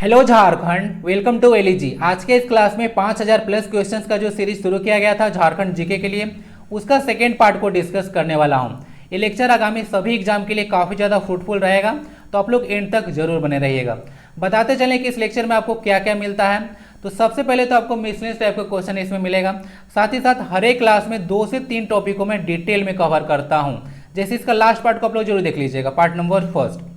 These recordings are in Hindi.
Hello Jharkhand, welcome to LEG. आज के इस क्लास में 5000 प्लस क्वेश्चंस का जो सीरीज शुरू किया गया था झारखंड जीके के लिए, उसका सेकेंड पार्ट को डिस्कस करने वाला हूं। ये लेक्चर आगामी सभी एग्जाम के लिए काफ़ी ज़्यादा फ्रूटफुल रहेगा, तो आप लोग एंड तक जरूर बने रहिएगा। बताते चलें कि इस लेक्चर में आपको क्या क्या मिलता है। तो सबसे पहले तो आपको मिसलेनियस टाइप का क्वेश्चन इसमें मिलेगा। साथ ही साथ हर एक क्लास में 2 से 3 टॉपिक को मैं डिटेल में कवर करता हूँ। जैसे इसका लास्ट पार्ट को आप लोग जरूर देख लीजिएगा, पार्ट नंबर फर्स्ट।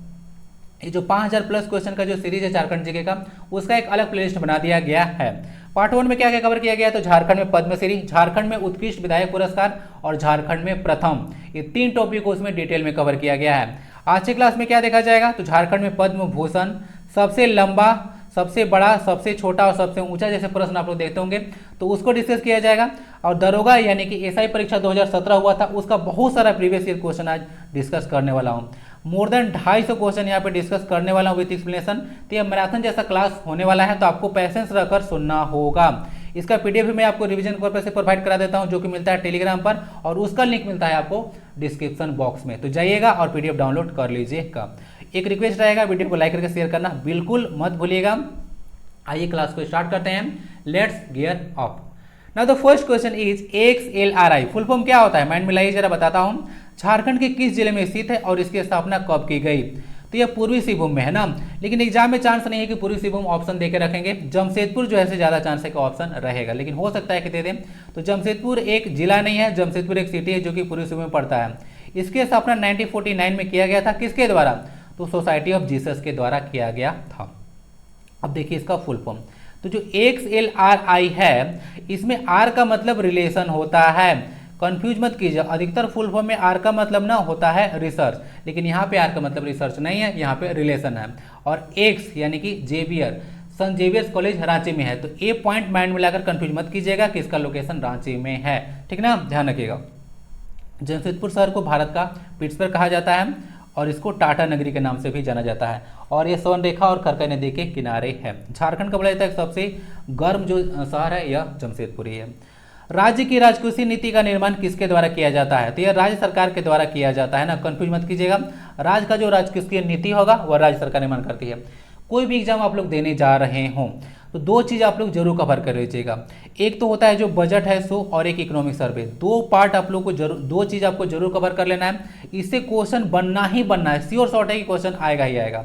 ये जो 5000 प्लस क्वेश्चन का जो सीरीज है झारखंड जीके का, उसका एक अलग प्लेलिस्ट बना दिया गया है। पार्ट 1 में क्या क्या कवर किया गया है, तो झारखंड में पद्मश्री, झारखंड में उत्कृष्ट विधायक पुरस्कार और झारखंड में प्रथम, ये 3 टॉपिक को उसमें डिटेल में कवर किया गया है। आज के क्लास में क्या देखा जाएगा, तो झारखंड में पद्म भूषण, सबसे लंबा, सबसे बड़ा, सबसे छोटा और सबसे ऊंचा जैसे प्रश्न आप लोग देखते होंगे, तो उसको डिस्कस किया जाएगा। और दरोगा यानी कि एसआई परीक्षा 2017 हुआ था, उसका बहुत सारा प्रीवियस ईयर क्वेश्चन आज डिस्कस करने वाला हूँ। मोर देन 250 क्वेश्चन यहाँ पे डिस्कस करने वाला हूँ विथ एक्सप्लेनेशन। तो ये मैराथन जैसा क्लास होने वाला है, तो आपको पैसेंस रखकर सुनना होगा। इसका पीडीएफ भी मैं आपको रिवीजन पर्पस से प्रोवाइड करा देता हूँ, जो कि मिलता है टेलीग्राम पर, और उसका लिंक मिलता है आपको डिस्क्रिप्शन बॉक्स में। तो जाइएगा और पीडीएफ डाउनलोड कर लीजिएगा। एक रिक्वेस्ट रहेगा, वीडियो को लाइक करके शेयर करना बिल्कुल मत भूलिएगा। आइए क्लास को स्टार्ट करते हैं। Let's gear up. Now the first question is XLRI full form क्या होता है, माइंड में लाइए जरा, बताता हूँ। झारखंड के किस जिले में स्थित है और इसकी स्थापना कब की गई, तो यह पूर्वी सिंहभूम में है ना। लेकिन एग्जाम में चांस नहीं है कि पूर्वी सिंहभूम ऑप्शन देके रखेंगे। जमशेदपुर जो है ज्यादा चांस है कि ऑप्शन रहेगा, लेकिन हो सकता है कि दे दें। तो जमशेदपुर एक जिला नहीं है, जमशेदपुर एक सिटी है जो कि पूर्वी सिंहभूम में पड़ता है। इसकी स्थापना 1949 में किया गया था, किसके द्वारा, तो सोसाइटी ऑफ जीसस के द्वारा किया गया था। अब देखिए इसका फुल फॉर्म, तो जो XLRI है, इसमें R का मतलब रिलेशन होता है। कंफ्यूज मत कीजिए, अधिकतर फुल फॉर्म में R का मतलब ना होता है रिसर्च, लेकिन यहाँ पे R का मतलब रिसर्च नहीं है, यहाँ पे रिलेशन है। और X यानी कि जेवियर, सन जेवियर्स कॉलेज रांची में है। तो ए पॉइंट माइंड में लाकर कंफ्यूज मत कीजिएगा कि इसका लोकेशन रांची में है, ठीक ना, ध्यान रखिएगा। जमशेदपुर शहर को भारत का पिट्सबर्ग कहा जाता है, और इसको टाटा नगरी के नाम से भी जाना जाता है। और ये स्वर्ण रेखा और करकई नदी के किनारे है। झारखंड का बोला जाता है सबसे गर्म जो शहर है यह जमशेदपुर ही है। राज्य की राजकोषीय नीति का निर्माण किसके द्वारा किया जाता है, तो यह राज्य सरकार के द्वारा किया जाता है ना, कंफ्यूज मत कीजिएगा। राज्य का जो राजकोषीय नीति होगा वह राज्य सरकार निर्माण करती है। कोई भी एग्जाम आप लोग देने जा रहे हों तो 2 चीज़ आप लोग जरूर कवर कर लीजिएगा। एक तो होता है जो बजट है सो, और एक इकोनॉमिक सर्वे। 2 पार्ट आप लोग को जरूर, 2 चीज़ आपको जरूर कवर कर लेना है। इससे क्वेश्चन बनना ही बनना है, श्योर शॉर्ट है कि क्वेश्चन आएगा ही आएगा।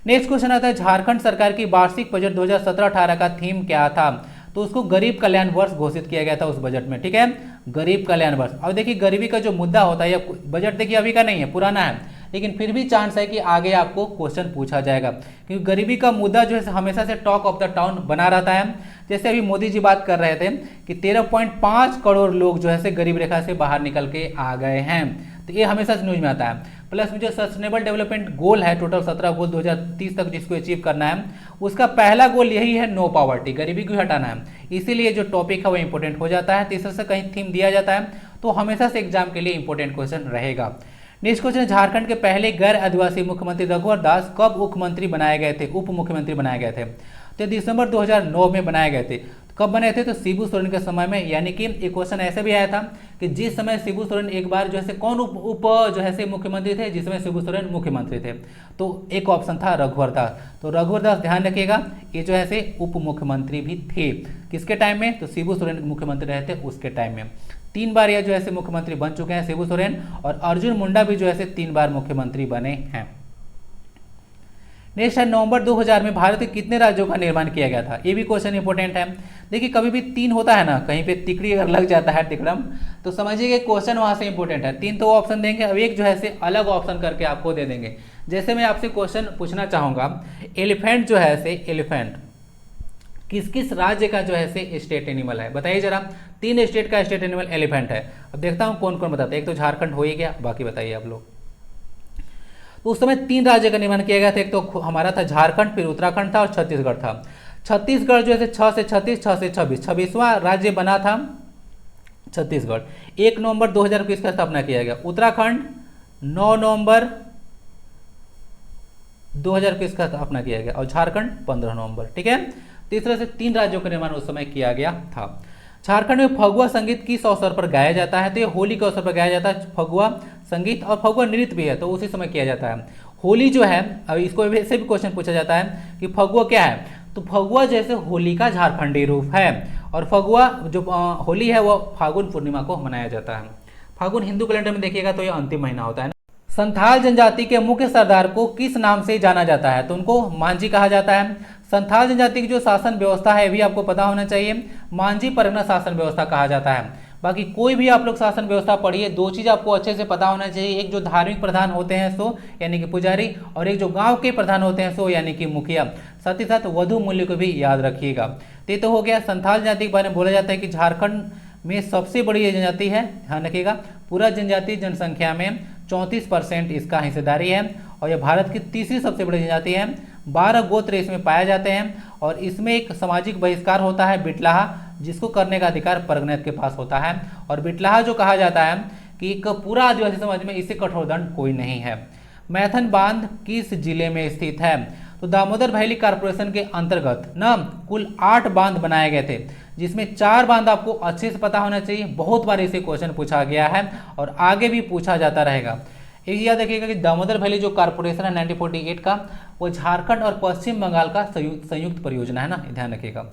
नेक्स्ट क्वेश्चन आता है झारखंड सरकार की वार्षिक बजट 2017-18 का थीम क्या था, तो उसको गरीब कल्याण वर्ष घोषित किया गया था उस बजट में, ठीक है, गरीब कल्याण वर्ष। अब देखिए गरीबी का जो मुद्दा होता है, यह बजट देखिए अभी का नहीं है, पुराना है, लेकिन फिर भी चांस है कि आगे आपको क्वेश्चन पूछा जाएगा, क्योंकि गरीबी का मुद्दा जो है हमेशा से टॉक ऑफ द टाउन बना रहता है। जैसे अभी मोदी जी बात कर रहे थे कि 13.5 करोड़ लोग जो है गरीब रेखा से बाहर निकल के आ गए हैं, तो ये हमेशा से न्यूज में आता है। प्लस में जो सस्टेनेबल डेवलपमेंट गोल है, टोटल 17 गोल 2030 तक जिसको अचीव करना है, उसका पहला गोल यही है, नो पॉवर्टी, गरीबी को हटाना है। इसीलिए जो टॉपिक है वो इंपॉर्टेंट हो जाता है। तीसरे से कहीं थीम दिया जाता है तो हमेशा से एग्जाम के लिए इंपॉर्टेंट क्वेश्चन रहेगा। नेक्स्ट क्वेश्चन, झारखंड के पहले गैर आदिवासी मुख्यमंत्री रघुवर दास कब मुख्यमंत्री बनाए गए थे, उप मुख्यमंत्री बनाए गए थे, तो दिसंबर 2009 में बनाए गए थे। कब बने थे, तो शिबू सोरेन के समय में। यानी कि एक क्वेश्चन ऐसे भी आया था कि जिस समय शिबू सोरेन एक बार जो है कौन उप जो है मुख्यमंत्री थे, जिस समय शिबू सोरेन मुख्यमंत्री थे, तो एक ऑप्शन था रघुवर दास। तो रघुवर दास ध्यान रखिएगा, ये जो है उप मुख्यमंत्री भी थे, किसके टाइम में, तो शिबू सोरेन मुख्यमंत्री रहे थे उसके टाइम में। 3 बार यह जो है मुख्यमंत्री बन चुके हैं शिबू सोरेन, और अर्जुन मुंडा भी जो है 3 बार मुख्यमंत्री बने हैं। नेक्स्ट है, नवंबर 2000 में भारत के कितने राज्यों का निर्माण किया गया था, ये भी क्वेश्चन इंपॉर्टेंट है। देखिए कभी भी 3 होता है ना, कहीं पे तिकड़ी अगर लग जाता है तिकड़म, तो समझिए कि क्वेश्चन वहां से इंपॉर्टेंट है। 3 तो ऑप्शन देंगे, अब एक जो है अलग ऑप्शन करके आपको दे देंगे। जैसे मैं आपसे क्वेश्चन पूछना चाहूंगा, एलिफेंट जो है एलिफेंट किस किस राज्य का जो है स्टेट एनिमल है, बताइए जरा। 3 स्टेट का स्टेट एनिमल एलिफेंट है। अब देखता हूँ कौन कौन बताते हैं। एक तो झारखंड हो ही गया, बाकी बताइए आप लोग। तो उस समय 3 राज्य का निर्माण किया गया था। एक तो हमारा था झारखंड, फिर उत्तराखंड था और छत्तीसगढ़ था। छत्तीसगढ़ जो है 6 से 36, 6 से 26, 26वां राज्य बना था छत्तीसगढ़। 1 नवंबर 2000 को इसका स्थापना किया गया। उत्तराखंड 9 नवंबर 2000 को इसका स्थापना किया गया, और झारखंड 15 नवंबर, ठीक है। तीसरे से 3 राज्यों का निर्माण उस समय किया गया था। झारखंड में फगुआ संगीत किस अवसर पर गाया जाता है, तो ये होली के अवसर पर गाया जाता है फगुआ संगीत, और फगुआ नृत्य भी है तो उसी समय किया जाता है। होली जो है, अब इसको वैसे भी क्वेश्चन पूछा जाता है कि फगुआ क्या है, तो फगुआ जैसे होली का झारखंडी रूप है, और फगुआ जो होली है वो फागुन पूर्णिमा को मनाया जाता है। फागुन हिंदू कैलेंडर में देखिएगा तो ये अंतिम महीना होता है ना। संथाल जनजाति के मुख्य सरदार को किस नाम से जाना जाता है, तो उनको मांझी कहा जाता है। संथाल जनजाति की जो शासन व्यवस्था है भी आपको पता होना चाहिए, मांझी परगना शासन व्यवस्था कहा जाता है। बाकी कोई भी आप लोग शासन व्यवस्था पढ़िए, दो चीज़ आपको अच्छे से पता होना चाहिए, एक जो धार्मिक प्रधान होते हैं सो यानी कि पुजारी, और एक जो गांव के प्रधान होते हैं सो यानी कि मुखिया। साथ ही साथ वधु मूल्य को भी याद रखिएगा। तो हो गया संथाल जनजाति के बारे में। बोला जाता है कि झारखंड में सबसे बड़ी ये जनजाति है, ध्यान रखिएगा, पूरा जनजाति जनसंख्या में 34% इसका हिस्सेदारी है, और यह भारत की तीसरी सबसे बड़ी जनजाति है। 12 गोत्र इसमें पाए जाते हैं, और इसमें एक सामाजिक बहिष्कार होता है बिटलाहा, जिसको करने का अधिकार परगनेत के पास होता है। और बिटलाहा जो कहा जाता है कि एक पूरा आदिवासी समाज में इससे कठोर दंड कोई नहीं है। मैथन बांध किस जिले में स्थित है, तो दामोदर वैली कारपोरेशन के अंतर्गत ना कुल 8 बांध बनाए गए थे, जिसमें 4 बांध आपको अच्छे से पता होना चाहिए, बहुत बार इसे क्वेश्चन पूछा गया है और आगे भी पूछा जाता रहेगा। एक याद रखिएगा कि दामोदर वैली जो कारपोरेशन है 1948 का, वो झारखंड और पश्चिम बंगाल का संयुक्त परियोजना है ना, ध्यान रखिएगा।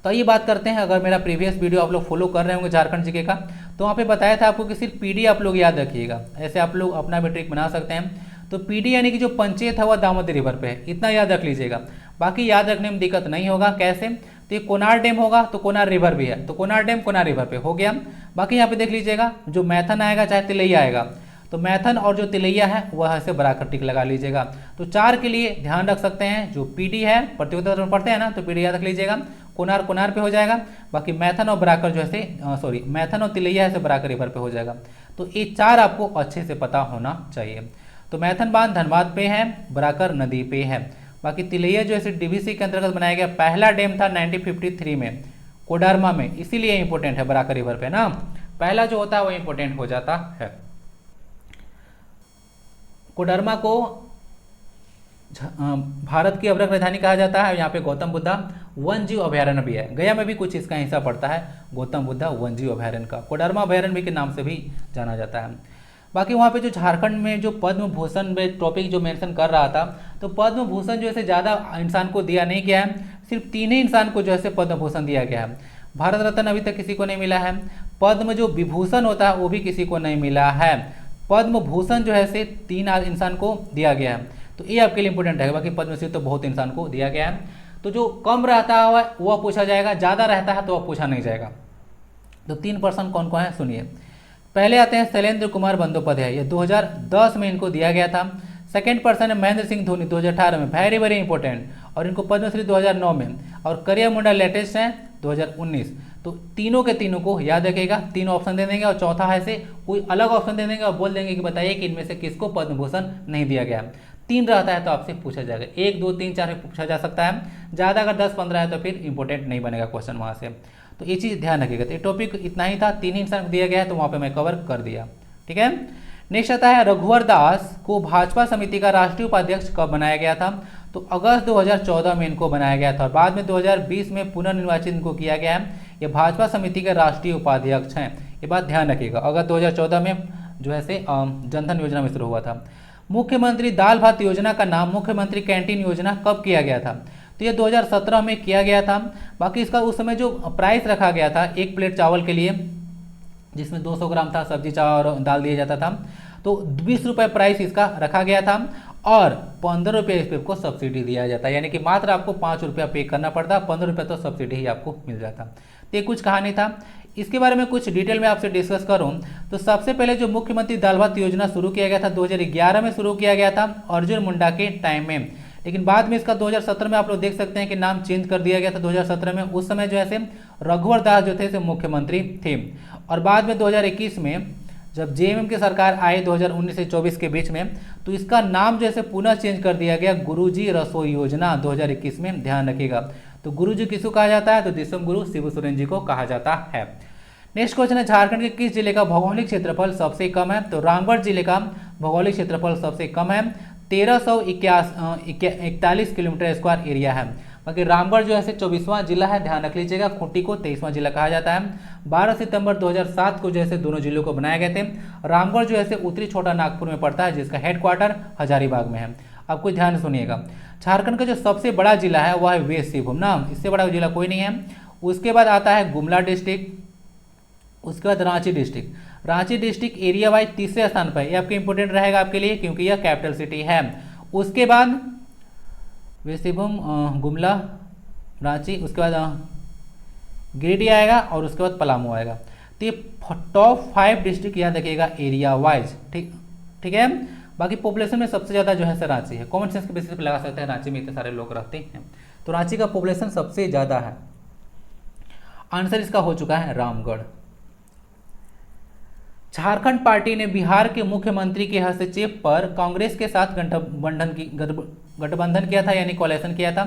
तो ये बात करते हैं, अगर मेरा प्रीवियस वीडियो आप लोग फॉलो कर रहे होंगे झारखंड जीके का, तो वहाँ पे बताया था आपको कि सिर्फ पीडी आप लोग याद रखिएगा, ऐसे आप लोग अपना भी ट्रिक बना सकते हैं। तो पीडी यानी कि जो पंचायत है वह दामोदर रिवर पे है, इतना याद रख लीजिएगा। बाकी याद रखने में दिक्कत नहीं होगा। कैसे, तो ये कोनार डैम होगा तो कोनार रिवर भी है, तो कोनार डैम कोनार रिवर पे हो गया। बाकी यहाँ पे देख लीजिएगा, जो मैथन आएगा चाहे तिलैया आएगा, तो मैथन और जो तिलैया है वह ऐसे बराबर टिक लगा लीजिएगा। तो 4 के लिए ध्यान रख सकते हैं, जो पीडी है प्रतियोगिता में पढ़ते हैं ना, तो पीडी याद रख लीजिएगा, कोनार कोनार पे हो जाएगा। बाकी मैथन और बराकर जो है मैथन और तिलैया ऐसे बराकर रिवर पे हो जाएगा। तो ये 4 आपको अच्छे से पता होना चाहिए। तो मैथन बांध धनबाद पे है, बराकर नदी पे है। बाकी तिलैया जो है डीवीसी के अंतर्गत बनाया गया पहला डैम था 1953 में कोडरमा में, इसीलिए इंपॉर्टेंट है बराकर रिवर पे ना, पहला जो होता है वो इंपॉर्टेंट हो जाता है। कोडरमा को भारत की अभ्रक राजधानी कहा जाता है। यहाँ पे गौतम बुद्धा वन जीव अभयारण्य भी है, गया में भी कुछ इसका हिस्सा पड़ता है गौतम बुद्धा वन जीव अभयारण्य का, कोडरमा अभयारण्य भी के नाम से भी जाना जाता है। बाकी वहाँ पे जो झारखंड में जो पद्म भूषण में टॉपिक जो मेंशन कर रहा था, तो पद्म भूषण जो है ज़्यादा इंसान को दिया नहीं गया है, सिर्फ 3 ही इंसान को जो है पद्म भूषण दिया गया है। भारत रत्न अभी तक किसी को नहीं मिला है, पद्म जो विभूषण होता है वो भी किसी को नहीं मिला है, पद्म भूषण जो है 3 इंसान को दिया गया है, तो ये आपके लिए इंपॉर्टेंट है। बाकी पद्मश्री तो बहुत इंसान को दिया गया है। तो जो कम रहता है वह पूछा जाएगा, ज़्यादा रहता है तो वह पूछा नहीं जाएगा। तो 3% कौन कौन है सुनिए। पहले आते हैं शैलेंद्र कुमार बंदोपाध्याय, ये 2010 में इनको दिया गया था। सेकंड पर्सन है महेंद्र सिंह धोनी 2018 में, वेरी वेरी इंपॉर्टेंट, और इनको पद्मश्री 2009 में, और करिया मुंडा लेटेस्ट है 2019। तो तीनों के तीनों को याद रखिएगा, 3 ऑप्शन दे देंगे, और चौथा है से कोई अलग ऑप्शन दे देंगे और बोल देंगे कि बताइए कि इनमें से किसको पद्म भूषण नहीं दिया गया। 3 रहता है तो आपसे पूछा जाएगा, 1 2 3 4 में पूछा जा सकता है, ज़्यादा अगर 10-15 है तो फिर इंपॉर्टेंट नहीं बनेगा क्वेश्चन वहाँ से। तो ये चीज़ ध्यान रखिएगा। तो ये टॉपिक इतना ही था, 3 ही इंसान को दिया गया है, तो वहाँ पे मैं कवर कर दिया, ठीक है। नेक्स्ट आता है रघुवर दास को भाजपा समिति का राष्ट्रीय उपाध्यक्ष कब बनाया गया था, तो अगस्त 2014 में इनको बनाया गया था, और बाद में 2020 में पुनर्निर्वाचित इनको किया गया है। ये भाजपा समिति के राष्ट्रीय उपाध्यक्ष हैं, ये बात ध्यान रखिएगा। अगस्त 2014 में जो है जनधन योजना में शुरू हुआ था। मुख्यमंत्री दाल भात योजना का नाम मुख्यमंत्री कैंटीन योजना कब किया गया था, तो ये 2017 में किया गया था। बाकी इसका उस समय जो प्राइस रखा गया था 1 प्लेट चावल के लिए, जिसमें 200 ग्राम था, सब्जी चावल और दाल दिया जाता था, तो 20 रुपये प्राइस इसका रखा गया था, और 15 रुपये इस पे को सब्सिडी दिया जाता है, यानी कि मात्र आपको 5 रुपया पे करना पड़ता, 15 रुपये तो सब्सिडी ही आपको मिल जाता। तो ये कुछ कहानी था। इसके बारे में कुछ डिटेल में आपसे डिस्कस करूं तो सबसे पहले जो मुख्यमंत्री दाल भात योजना शुरू किया गया था 2011 में शुरू किया गया था अर्जुन मुंडा के टाइम में, लेकिन बाद में इसका 2017 में आप लोग देख सकते हैं कि नाम चेंज कर दिया गया था 2017 में। उस समय जो है रघुवर दास जो थे मुख्यमंत्री थे, और बाद में 2021 में जब जेएमएम की सरकार आई 2019 से 24 के बीच में, तो इसका नाम जो है पुनः चेंज कर दिया गया गुरुजी रसोई योजना 2021 में, ध्यान रखिएगा। तो गुरुजी किसको कहा जाता है, तो दिसम गुरु शिबू सोरेन जी को कहा जाता है। नेक्स्ट क्वेश्चन है झारखंड के किस जिले का भौगोलिक क्षेत्रफल सबसे कम है, तो रामगढ़ जिले का भौगोलिक क्षेत्रफल सबसे कम है, 1341 किलोमीटर स्क्वायर एरिया है। बाकी रामगढ़ जो है 24वां जिला है, ध्यान रख लीजिएगा। खूंटी को 23वां जिला कहा जाता है। 12 सितंबर 2007 को जो है दोनों जिलों को बनाए गए थे। रामगढ़ जो है उत्तरी छोटा नागपुर में पड़ता है, जिसका हेडक्वार्टर हजारीबाग में है। अब कुछ ध्यान सुनिएगा, झारखंड का जो सबसे बड़ा जिला है वह है वेस्ट सिंहभूम ना, इससे बड़ा जिला कोई नहीं है। उसके बाद आता है गुमला डिस्ट्रिक्ट, उसके बाद Ranchi district. Ranchi district area wise तीसरे स्थान पर, ये आपके इंपोर्टेंट रहेगा आपके लिए क्योंकि यह कैपिटल सिटी है। उसके बाद वेस्ट सिंहभूम, गुमला, रांची, उसके बाद गिरिडीह आएगा और उसके बाद पलामू आएगा। तो ये टॉप 5 डिस्ट्रिक्ट याद रखिएगा एरिया वाइज, ठीक है। बाकी पॉपुलेशन में सबसे ज़्यादा जो है रांची है। कॉमन सेंस के बेसिस पे लगा सकते हैं, रांची में इतने सारे लोग रहते हैं, तो रांची का पॉपुलेशन सबसे ज़्यादा है। आंसर इसका हो चुका है रामगढ़। झारखंड पार्टी ने बिहार के मुख्यमंत्री के हस्तक्षेप पर कांग्रेस के साथ गठबंधन किया था, यानी कोalition किया था।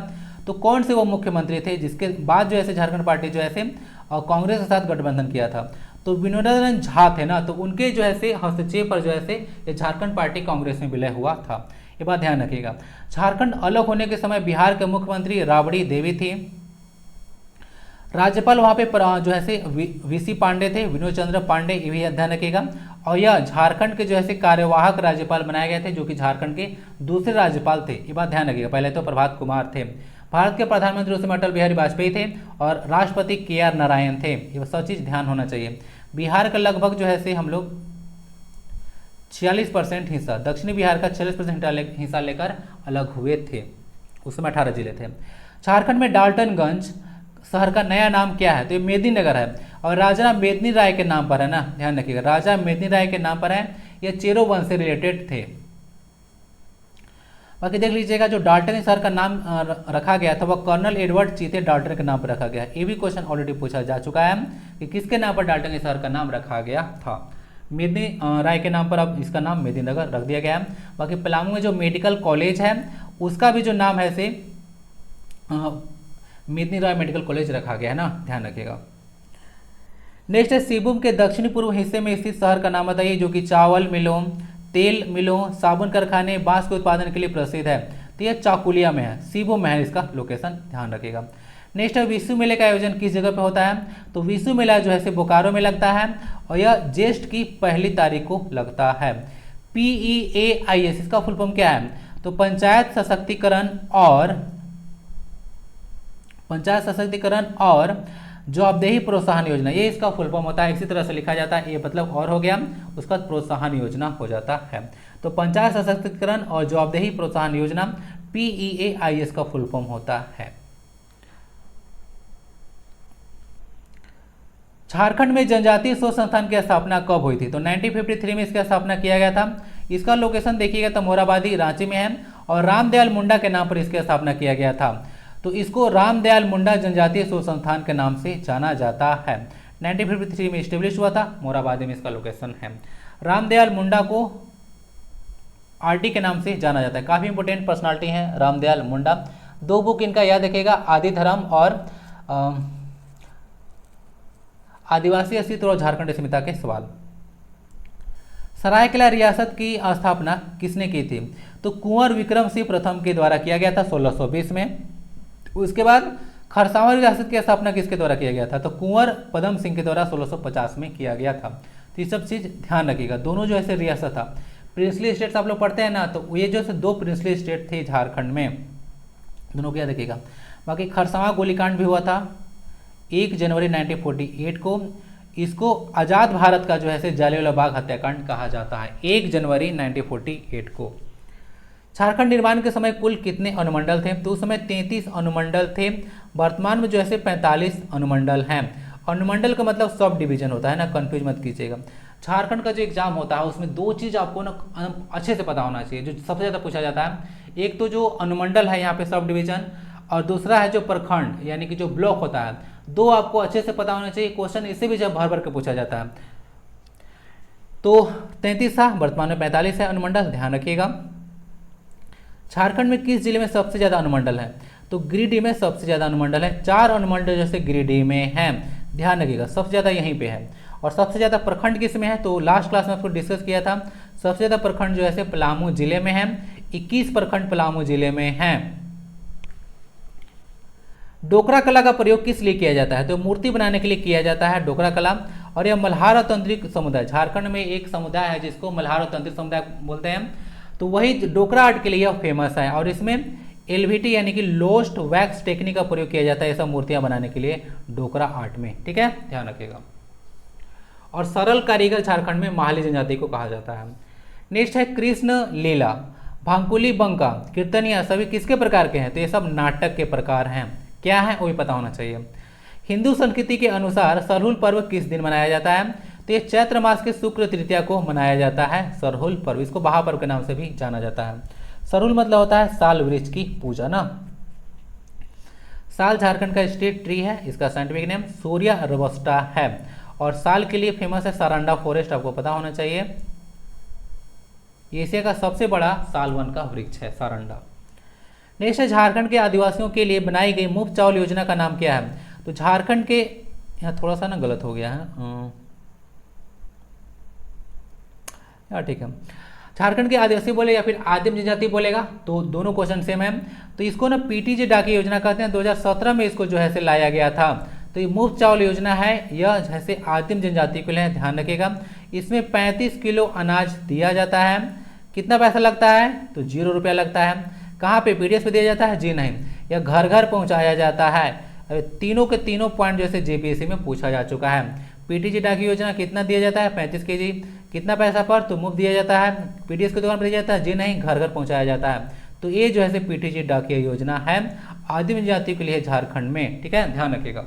तो कौन से वो मुख्यमंत्री थे जिसके बाद जो है झारखंड पार्टी जो है कांग्रेस के साथ गठबंधन किया था? तो विनोदानंद झा थे ना, तो उनके जो है हस्तक्षेप पर जो है ये झारखंड पार्टी कांग्रेस में विलय हुआ था। ये बात ध्यान रखिएगा। झारखंड अलग होने के समय बिहार के मुख्यमंत्री राबड़ी देवी थी। राज्यपाल वहाँ पे जो है वीसी पांडे थे, विनोद चंद्र पांडे, ये भी ध्यान रखिएगा। और यह झारखंड के जो है कार्यवाहक राज्यपाल बनाए गए थे, जो कि झारखंड के दूसरे राज्यपाल थे। ये बात ध्यान रखिएगा। पहले तो प्रभात कुमार थे। भारत के प्रधानमंत्री उस समय अटल बिहारी वाजपेयी थे और राष्ट्रपति KR नारायण थे। ये सब चीज़ ध्यान होना चाहिए। बिहार का लगभग जो है हम लोग 46% हिस्सा, दक्षिणी बिहार का 46% हिस्सा लेकर अलग हुए थे। उस समय 18 जिले थे। झारखंड में डाल्टनगंज शहर का नया नाम क्या है? तो ये मेदिनीनगर है और राजा मेदिनी राय के नाम पर है ना, ध्यान रखिएगा। राजा मेदिनी राय के नाम पर है। ये चेरो वंश से रिलेटेड थे। बाकी देख लीजिएगा, जो डाल्टन शहर का नाम रखा गया था वह कर्नल एडवर्ड चीते डाल्टन के नाम पर रखा गया। ये भी क्वेश्चन ऑलरेडी पूछा जा चुका है कि किसके नाम पर डाल्टन शहर का नाम रखा गया था। मेदिनी राय के नाम पर अब इसका नाम मेदिनीनगर रख दिया गया है। बाकी पलामू में जो मेडिकल कॉलेज है उसका भी जो नाम है मेदिनी राय मेडिकल कॉलेज रखा गया है ना, ध्यान रखिएगा। नेक्स्ट है सिंहभूम के दक्षिणी पूर्व हिस्से में स्थित शहर का नाम बताइए जो कि चावल मिलों, तेल मिलों, साबुन कारखाने, बांस के उत्पादन के लिए प्रसिद्ध है। तो यह चाकुलिया में है, सिंहभूम में है इसका लोकेशन, ध्यान रखिएगा। नेक्स्ट है विश्व मेले का आयोजन किस जगह पे होता है? तो विश्व मेला जो है बोकारो में लगता है और यह ज्येष्ठ की 1 तारीख को लगता है। PEAIS इसका फुल फॉर्म क्या है? तो पंचायत सशक्तिकरण और जवाबदेही प्रोत्साहन योजना, ये इसका फुल फॉर्म होता है। इसी तरह से लिखा जाता है, ये मतलब और हो गया, उसका प्रोत्साहन योजना हो जाता है। तो पंचायत सशक्तिकरण और जवाबदेही प्रोत्साहन योजना PEAIS का फुल फॉर्म होता है। झारखंड में जनजातीय शोध संस्थान की स्थापना कब हुई थी? तो 1953 में इसकी स्थापना किया गया था। इसका लोकेशन देखिएगा तो मोराबादी रांची में है और रामदयाल मुंडा के नाम पर इसकी स्थापना किया गया था। तो इसको रामदयाल मुंडा जनजातीय शोध संस्थान के नाम से जाना जाता है। 1953 में स्टेब्लिश हुआ था, मोराबादी में इसका लोकेशन है। रामदयाल मुंडा को RD के नाम से जाना जाता है। काफ़ी इंपोर्टेंट पर्सनालिटी है रामदयाल मुंडा। 2 बुक इनका याद रखिएगा, आदि धर्म और आदिवासी अस्तित्व और झारखंड अस्मिता के सवाल। सरायकेला रियासत की स्थापना किसने की थी? तो कुंवर विक्रम सिंह प्रथम के द्वारा किया गया था 1620 में। उसके बाद खरसावां रियासत की स्थापना किसके द्वारा किया गया था? तो कुंवर पदम सिंह के द्वारा 1650 में किया गया था। तो ये सब चीज़ ध्यान रखिएगा। दोनों जो ऐसे रियासत था, प्रिंसली स्टेट्स आप लोग पढ़ते हैं ना, तो ये जो 2 प्रिंसली स्टेट थे झारखंड में, दोनों को याद रखिएगा। बाकी खरसावां गोलीकांड भी हुआ था 1 जनवरी 1948 को। इसको आज़ाद भारत का जो है जालियांवाला बाग हत्याकांड कहा जाता है, 1 जनवरी 1948 को। झारखंड निर्माण के समय कुल कितने अनुमंडल थे? तो उस समय 33 अनुमंडल थे। वर्तमान में जो है 45 अनुमंडल हैं। अनुमंडल का मतलब सब डिवीजन होता है ना, कंफ्यूज मत कीजिएगा। झारखंड का जो एग्जाम होता है उसमें 2 चीज़ आपको ना अच्छे से पता होना चाहिए, जो सबसे ज़्यादा पूछा जाता है। एक तो जो अनुमंडल है यहाँ पे सब डिवीजन, और दूसरा है जो प्रखंड यानी कि जो ब्लॉक होता है। 2 आपको अच्छे से पता होना चाहिए। क्वेश्चन इससे भी जब भर भर के पूछा जाता है। तो 33 था, वर्तमान में 45 है अनुमंडल, ध्यान रखिएगा। झारखंड में किस जिले में सबसे ज़्यादा अनुमंडल है? तो गिरिडीह में सबसे ज़्यादा अनुमंडल है। 4 अनुमंडल जैसे गिरिडीह में हैं, ध्यान रखिएगा। सबसे ज़्यादा यहीं पे है। और सबसे ज़्यादा प्रखंड किस में है? तो लास्ट क्लास में आपको डिस्कस किया था, सबसे ज़्यादा प्रखंड जो है पलामू जिले में है। 21 प्रखंड पलामू जिले में हैं। डोकरा कला का प्रयोग किस लिए किया जाता है? तो मूर्ति बनाने के लिए किया जाता है डोकरा कला। और यह मल्हार और तंत्रिक समुदाय, झारखंड में एक समुदाय है जिसको मल्हार और तंत्रिक समुदाय बोलते हैं, तो वही डोकरा आर्ट के लिए यह फेमस है। और इसमें एलवीटी यानी कि लोस्ट वैक्स टेक्निक का प्रयोग किया जाता है ये सब मूर्तियां बनाने के लिए डोकरा आर्ट में, ठीक है, ध्यान रखिएगा। और सरल कारीगर झारखंड में माहली जनजाति को कहा जाता है। नेक्स्ट है कृष्ण लीला, भांकुली बंका, कीर्तनिया, सभी किसके प्रकार के हैं? तो ये सब नाटक के प्रकार हैं। क्या है वो भी पता होना चाहिए। हिंदू संस्कृति के अनुसार सरहुल पर्व किस दिन मनाया जाता है? तो ये चैत्र मास के शुक्ल तृतीया को मनाया जाता है सरहुल पर्व। इसको महापर्व के नाम से भी जाना जाता है। सरहुल मतलब होता है साल वृक्ष की पूजा ना। साल झारखंड का स्टेट ट्री है, इसका साइंटिफिक नेम सूर्या रोबस्टा है। और साल के लिए फेमस है सारंडा फॉरेस्ट, आपको पता होना चाहिए। एशिया का सबसे बड़ा सालवन का वृक्ष है सारंडा। नेक्स्ट है झारखंड के आदिवासियों के लिए बनाई गई मुफ्त चावल योजना का नाम क्या है? तो झारखंड के, यहाँ थोड़ा सा ना गलत हो गया है यार, ठीक है, झारखंड के आदिवासी बोले या फिर आदिम जनजाति बोलेगा, तो दोनों क्वेश्चन सेम है। तो इसको ना पीटीजे डाकी योजना कहते हैं। 2017 में इसको जो है से लाया गया था। तो ये मुफ्त चावल योजना है, यह जैसे आदिम जनजाति के लिए, ध्यान रखिएगा। इसमें 35 किलो अनाज दिया जाता है। कितना पैसा लगता है? तो 0 रुपया लगता है। कहाँ पे? पीडीएस पे दिया जाता है? जी नहीं, यह घर घर पहुँचाया जाता है। तीनों के तीनों पॉइंट जैसे जेपीएससी में पूछा जा चुका है। पीटीजी डाकी योजना कितना दिया जाता है? 35 केजी। कितना पैसा पर? तो मुफ्त दिया जाता है। पीडीएस की दुकान पर दिया जाता है? जी नहीं, घर घर पहुंचाया जाता है। तो ये जो है पीटीजी डाकिया योजना है आदिम जनजाति के लिए झारखंड में, ठीक है, ध्यान रखिएगा।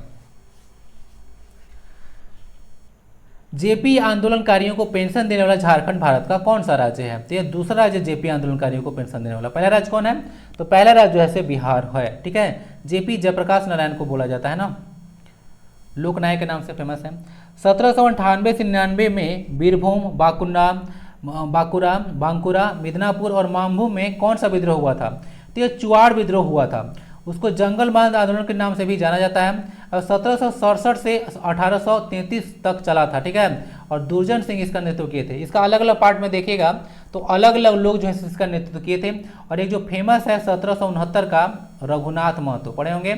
जेपी आंदोलनकारियों को पेंशन देने वाला झारखंड भारत का कौन सा राज्य है? तो ये दूसरा राज्य जेपी आंदोलनकारियों को पेंशन देने वाला। पहला राज्य कौन है? तो पहला राज्य जो है बिहार है, ठीक है। जेपी जयप्रकाश नारायण को बोला जाता है ना, लोकनायक के नाम से फेमस है। 1798 से 99 में बीरभूम, बांकुरा, मिदनापुर और मामभू में कौन सा विद्रोह हुआ था? तो यह चुआड़ विद्रोह हुआ था। उसको जंगल बांध आंदोलन के नाम से भी जाना जाता है। और 1767 से 1833 तक चला था, ठीक है। और दुर्जन सिंह इसका नेतृत्व किए थे। इसका अलग अलग पार्ट में देखिएगा तो अलग अलग लोग जो है इसका नेतृत्व किए थे। और एक जो फेमस है 1769 का रघुनाथ महतो, पढ़े होंगे,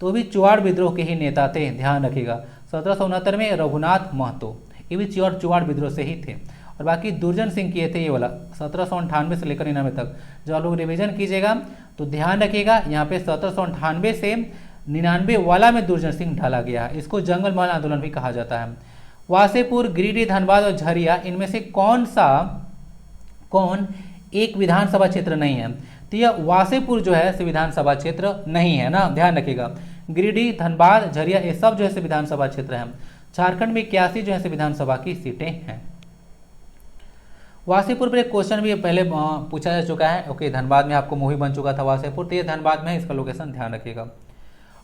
तो भी चुआड़ विद्रोह के ही नेता थे, ध्यान रखिएगा। 1769 में रघुनाथ महतो, ये भी चुआड़ विद्रोह से ही थे। और बाकी दुर्जन सिंह किए थे ये वाला 1798 से लेकर 99 तक। जब आप लोग रिविजन कीजिएगा तो ध्यान रखिएगा, यहाँ पे 1798 से 99 वाला में दुर्जन सिंह ढाला गया है। इसको जंगल महल आंदोलन भी कहा जाता है। वासेपुर, गिरिडीह, धनबाद और झरिया, इनमें से कौन एक विधानसभा क्षेत्र नहीं है? तो यह वासेपुर जो है विधानसभा क्षेत्र नहीं है ना, ध्यान रखिएगा। गिरिडीह, धनबाद, झरिया ये सब जो है विधानसभा क्षेत्र है। झारखंड में 81 जो है विधानसभा की सीटें हैं। वासेपुर पर एक क्वेश्चन भी पहले पूछा जा चुका है। ओके, धनबाद में आपको मूवी बन चुका था वासेपुर, तो ये धनबाद में है, इसका लोकेशन ध्यान रखिएगा।